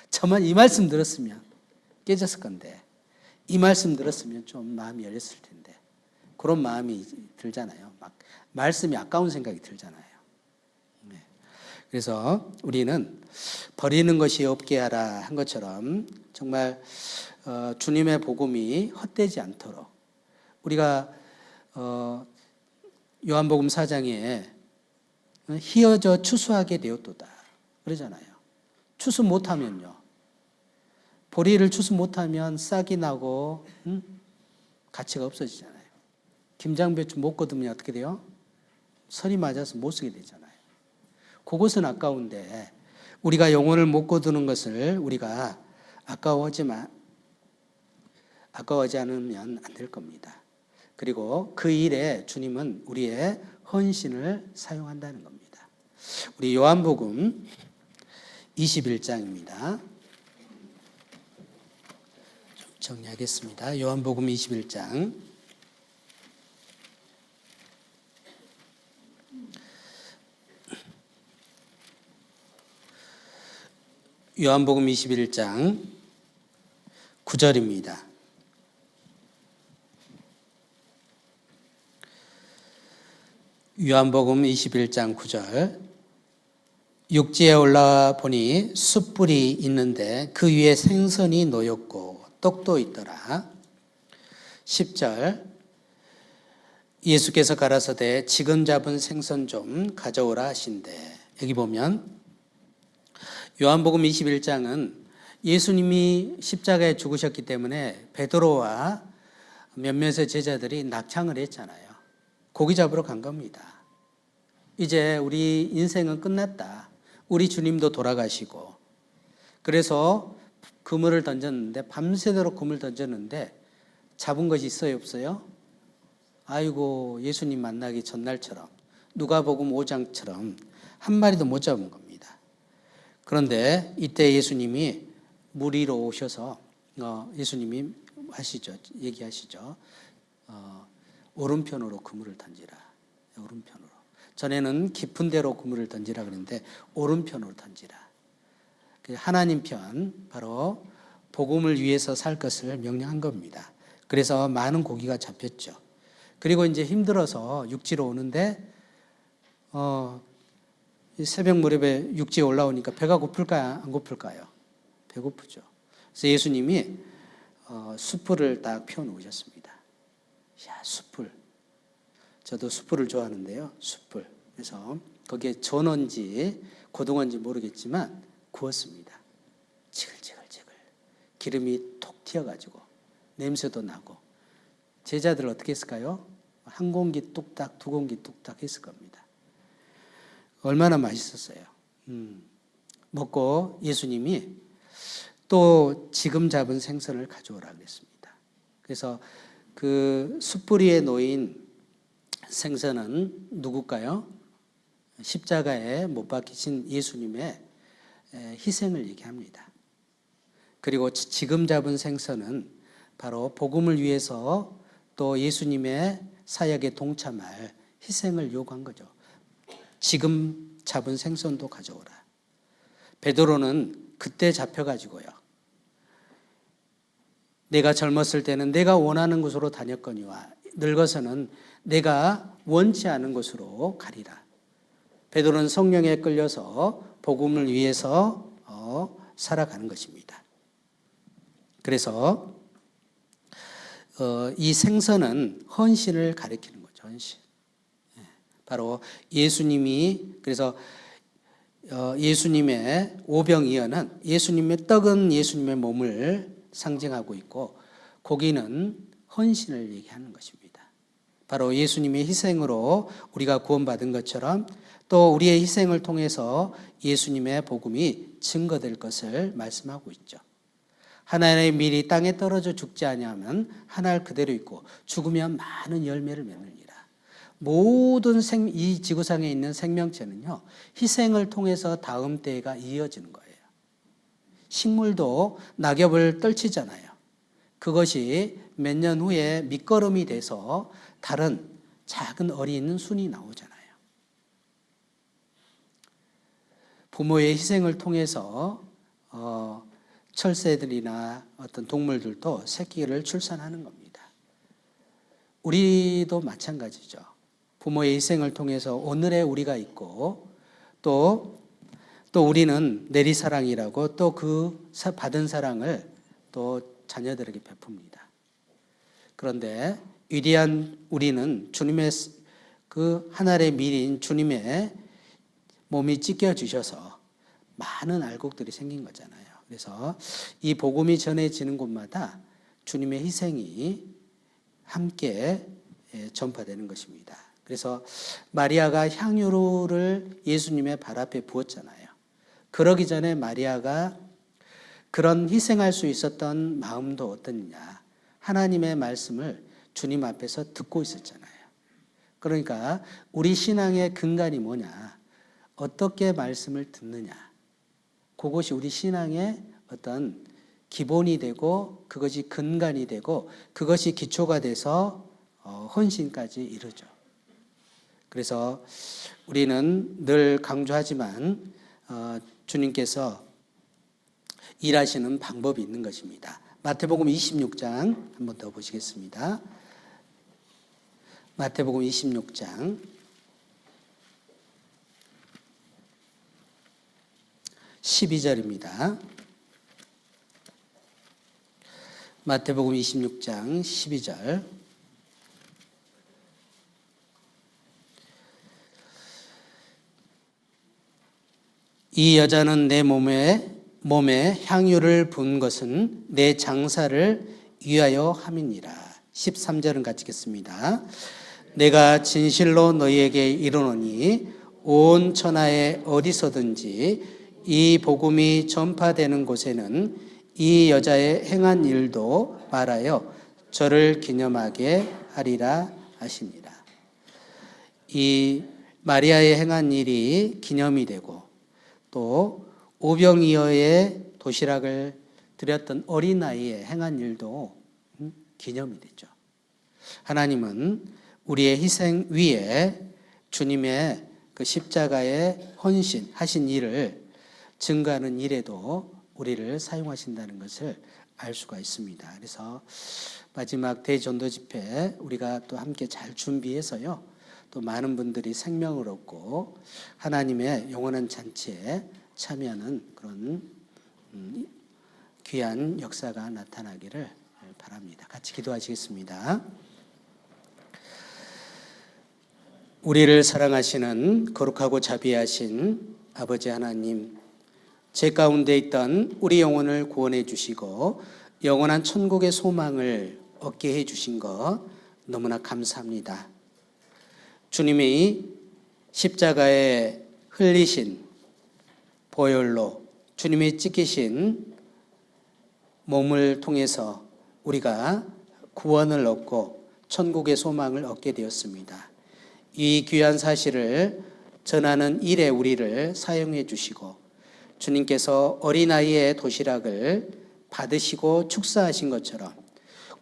저만 이 말씀 들었으면 깨졌을 건데 이 말씀 들었으면 좀 마음이 열렸을 텐데 그런 마음이 들잖아요. 막 말씀이 아까운 생각이 들잖아요. 네. 그래서 우리는 버리는 것이 없게 하라 한 것처럼 정말 주님의 복음이 헛되지 않도록 우리가 요한복음 4장에 희어져 추수하게 되었도다 그러잖아요. 추수 못하면요. 보리를 추수 못하면 싹이 나고 가치가 없어지잖아요. 김장배추 못 거두면 어떻게 돼요? 설이 맞아서 못 쓰게 되잖아요. 그것은 아까운데 우리가 영혼을 못 거두는 것을 우리가 아까워하지 않으면 안 될 겁니다. 그리고 그 일에 주님은 우리의 헌신을 사용한다는 겁니다. 우리 요한복음 21장입니다. 좀 정리하겠습니다. 요한복음 21장. 요한복음 21장 9절입니다. 요한복음 21장 9절. 육지에 올라와 보니 숯불이 있는데 그 위에 생선이 놓였고 떡도 있더라. 10절. 예수께서 가라사대 지금 잡은 생선 좀 가져오라 하신대. 여기 보면 요한복음 21장은 예수님이 십자가에 죽으셨기 때문에 베드로와 몇몇의 제자들이 낙창을 했잖아요. 고기 잡으러 간 겁니다. 이제 우리 인생은 끝났다. 우리 주님도 돌아가시고. 그래서 그물을 던졌는데 밤새도록 그물 던졌는데 잡은 것이 있어요, 없어요? 아이고, 예수님 만나기 전날처럼 누가복음 5장처럼 한 마리도 못 잡은 겁니다. 그런데 이때 예수님이 물 위로 오셔서 예수님이 얘기하시죠. 오른편으로 그물을 던지라. 오른편으로. 전에는 깊은 데로 그물을 던지라 그랬는데 오른편으로 던지라. 하나님 편, 바로 복음을 위해서 살 것을 명령한 겁니다. 그래서 많은 고기가 잡혔죠. 그리고 이제 힘들어서 육지로 오는데 새벽 무렵에 육지에 올라오니까 배가 고플까요? 안 고플까요? 배고프죠. 그래서 예수님이 숯불을 딱 피워놓으셨습니다. 야, 숯불. 저도 숯불을 좋아하는데요. 숯불. 그래서 거기에 전원지 고등어인지 모르겠지만 구웠습니다. 지글지글지글. 기름이 톡 튀어가지고 냄새도 나고. 제자들 어떻게 했을까요? 한 공기 뚝딱, 두 공기 뚝딱 했을 겁니다. 얼마나 맛있었어요. 먹고 예수님이 또 지금 잡은 생선을 가져오라 그랬습니다. 그래서 그 숯불 위에 놓인 생선은 누굴까요? 십자가에 못 박히신 예수님의 희생을 얘기합니다. 그리고 지금 잡은 생선은 바로 복음을 위해서 또 예수님의 사역에 동참할 희생을 요구한 거죠. 지금 잡은 생선도 가져오라. 베드로는 그때 잡혀가지고요. 내가 젊었을 때는 내가 원하는 곳으로 다녔거니와 늙어서는 내가 원치 않은 곳으로 가리라. 베드로는 성령에 끌려서 복음을 위해서 살아가는 것입니다. 그래서 이 생선은 헌신을 가리키는 거죠. 헌신. 바로 예수님이 그래서 예수님의 오병이어는 예수님의 떡은 예수님의 몸을 상징하고 있고 고기는 헌신을 얘기하는 것입니다. 바로 예수님의 희생으로 우리가 구원받은 것처럼 또 우리의 희생을 통해서 예수님의 복음이 증거될 것을 말씀하고 있죠. 하나의 밀이 땅에 떨어져 죽지 아니하면 하나를 그대로 있고 죽으면 많은 열매를 맺느니라. 모든 이 지구상에 있는 생명체는요, 희생을 통해서 다음 때가 이어지는 거예요. 식물도 낙엽을 떨치잖아요. 그것이 몇 년 후에 밑거름이 돼서 다른 작은 어린 순이 나오잖아요. 부모의 희생을 통해서 철새들이나 어떤 동물들도 새끼를 출산하는 겁니다. 우리도 마찬가지죠. 부모의 희생을 통해서 오늘의 우리가 있고 또 우리는 내리사랑이라고 또 그 받은 사랑을 또 자녀들에게 베풉니다. 그런데 위대한 우리는 주님의 그 하늘의 미리인 주님의 몸이 찢겨주셔서 많은 알곡들이 생긴 거잖아요. 그래서 이 복음이 전해지는 곳마다 주님의 희생이 함께 전파되는 것입니다. 그래서 마리아가 향유를 예수님의 발 앞에 부었잖아요. 그러기 전에 마리아가 그런 희생할 수 있었던 마음도 어떠냐. 하나님의 말씀을 주님 앞에서 듣고 있었잖아요. 그러니까 우리 신앙의 근간이 뭐냐. 어떻게 말씀을 듣느냐. 그것이 우리 신앙의 어떤 기본이 되고 그것이 근간이 되고 그것이 기초가 돼서 헌신까지 이르죠. 그래서 우리는 늘 강조하지만 주님께서 일하시는 방법이 있는 것입니다. 마태복음 26장 한 번 더 보시겠습니다. 마태복음 26장 12절입니다. 마태복음 26장 12절. 이 여자는 내 몸에 향유를 분 것은 내 장사를 위하여 함이니라. 13절은 같이 읽겠습니다. 내가 진실로 너희에게 이르노니 온 천하에 어디서든지 이 복음이 전파되는 곳에는 이 여자의 행한 일도 말하여 저를 기념하게 하리라 하시니라. 이 마리아의 행한 일이 기념이 되고 또 오병이어의 도시락을 드렸던 어린아이의 행한 일도 기념이 되죠. 하나님은 우리의 희생 위에 주님의 그 십자가의 헌신하신 일을 증거하는 일에도 우리를 사용하신다는 것을 알 수가 있습니다. 그래서 마지막 대전도 집회 우리가 또 함께 잘 준비해서요. 또 많은 분들이 생명을 얻고 하나님의 영원한 잔치에 참여하는 그런 귀한 역사가 나타나기를 바랍니다. 같이 기도하시겠습니다. 우리를 사랑하시는 거룩하고 자비하신 아버지 하나님, 죄 가운데 있던 우리 영혼을 구원해 주시고 영원한 천국의 소망을 얻게 해 주신 것 너무나 감사합니다. 주님이 십자가에 흘리신 보혈로 주님이 찢기신 몸을 통해서 우리가 구원을 얻고 천국의 소망을 얻게 되었습니다. 이 귀한 사실을 전하는 일에 우리를 사용해 주시고 주님께서 어린아이의 도시락을 받으시고 축사하신 것처럼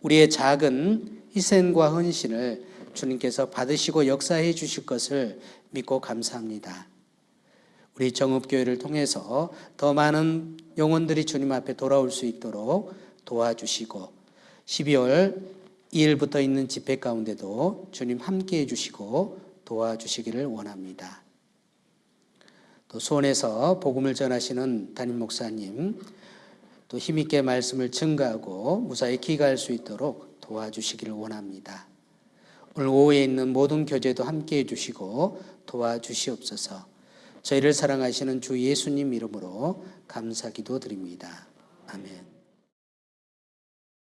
우리의 작은 희생과 헌신을 주님께서 받으시고 역사해 주실 것을 믿고 감사합니다. 우리 정읍교회를 통해서 더 많은 영혼들이 주님 앞에 돌아올 수 있도록 도와주시고 12월 2일부터 있는 집회 가운데도 주님 함께해 주시고 도와주시기를 원합니다. 또 수원에서 복음을 전하시는 담임 목사님 또 힘있게 말씀을 증거하고 무사히 귀가할 수 있도록 도와주시기를 원합니다. 오늘 오후에 있는 모든 교제도 함께해 주시고 도와주시옵소서. 저희를 사랑하시는 주 예수님 이름으로 감사기도 드립니다. 아멘.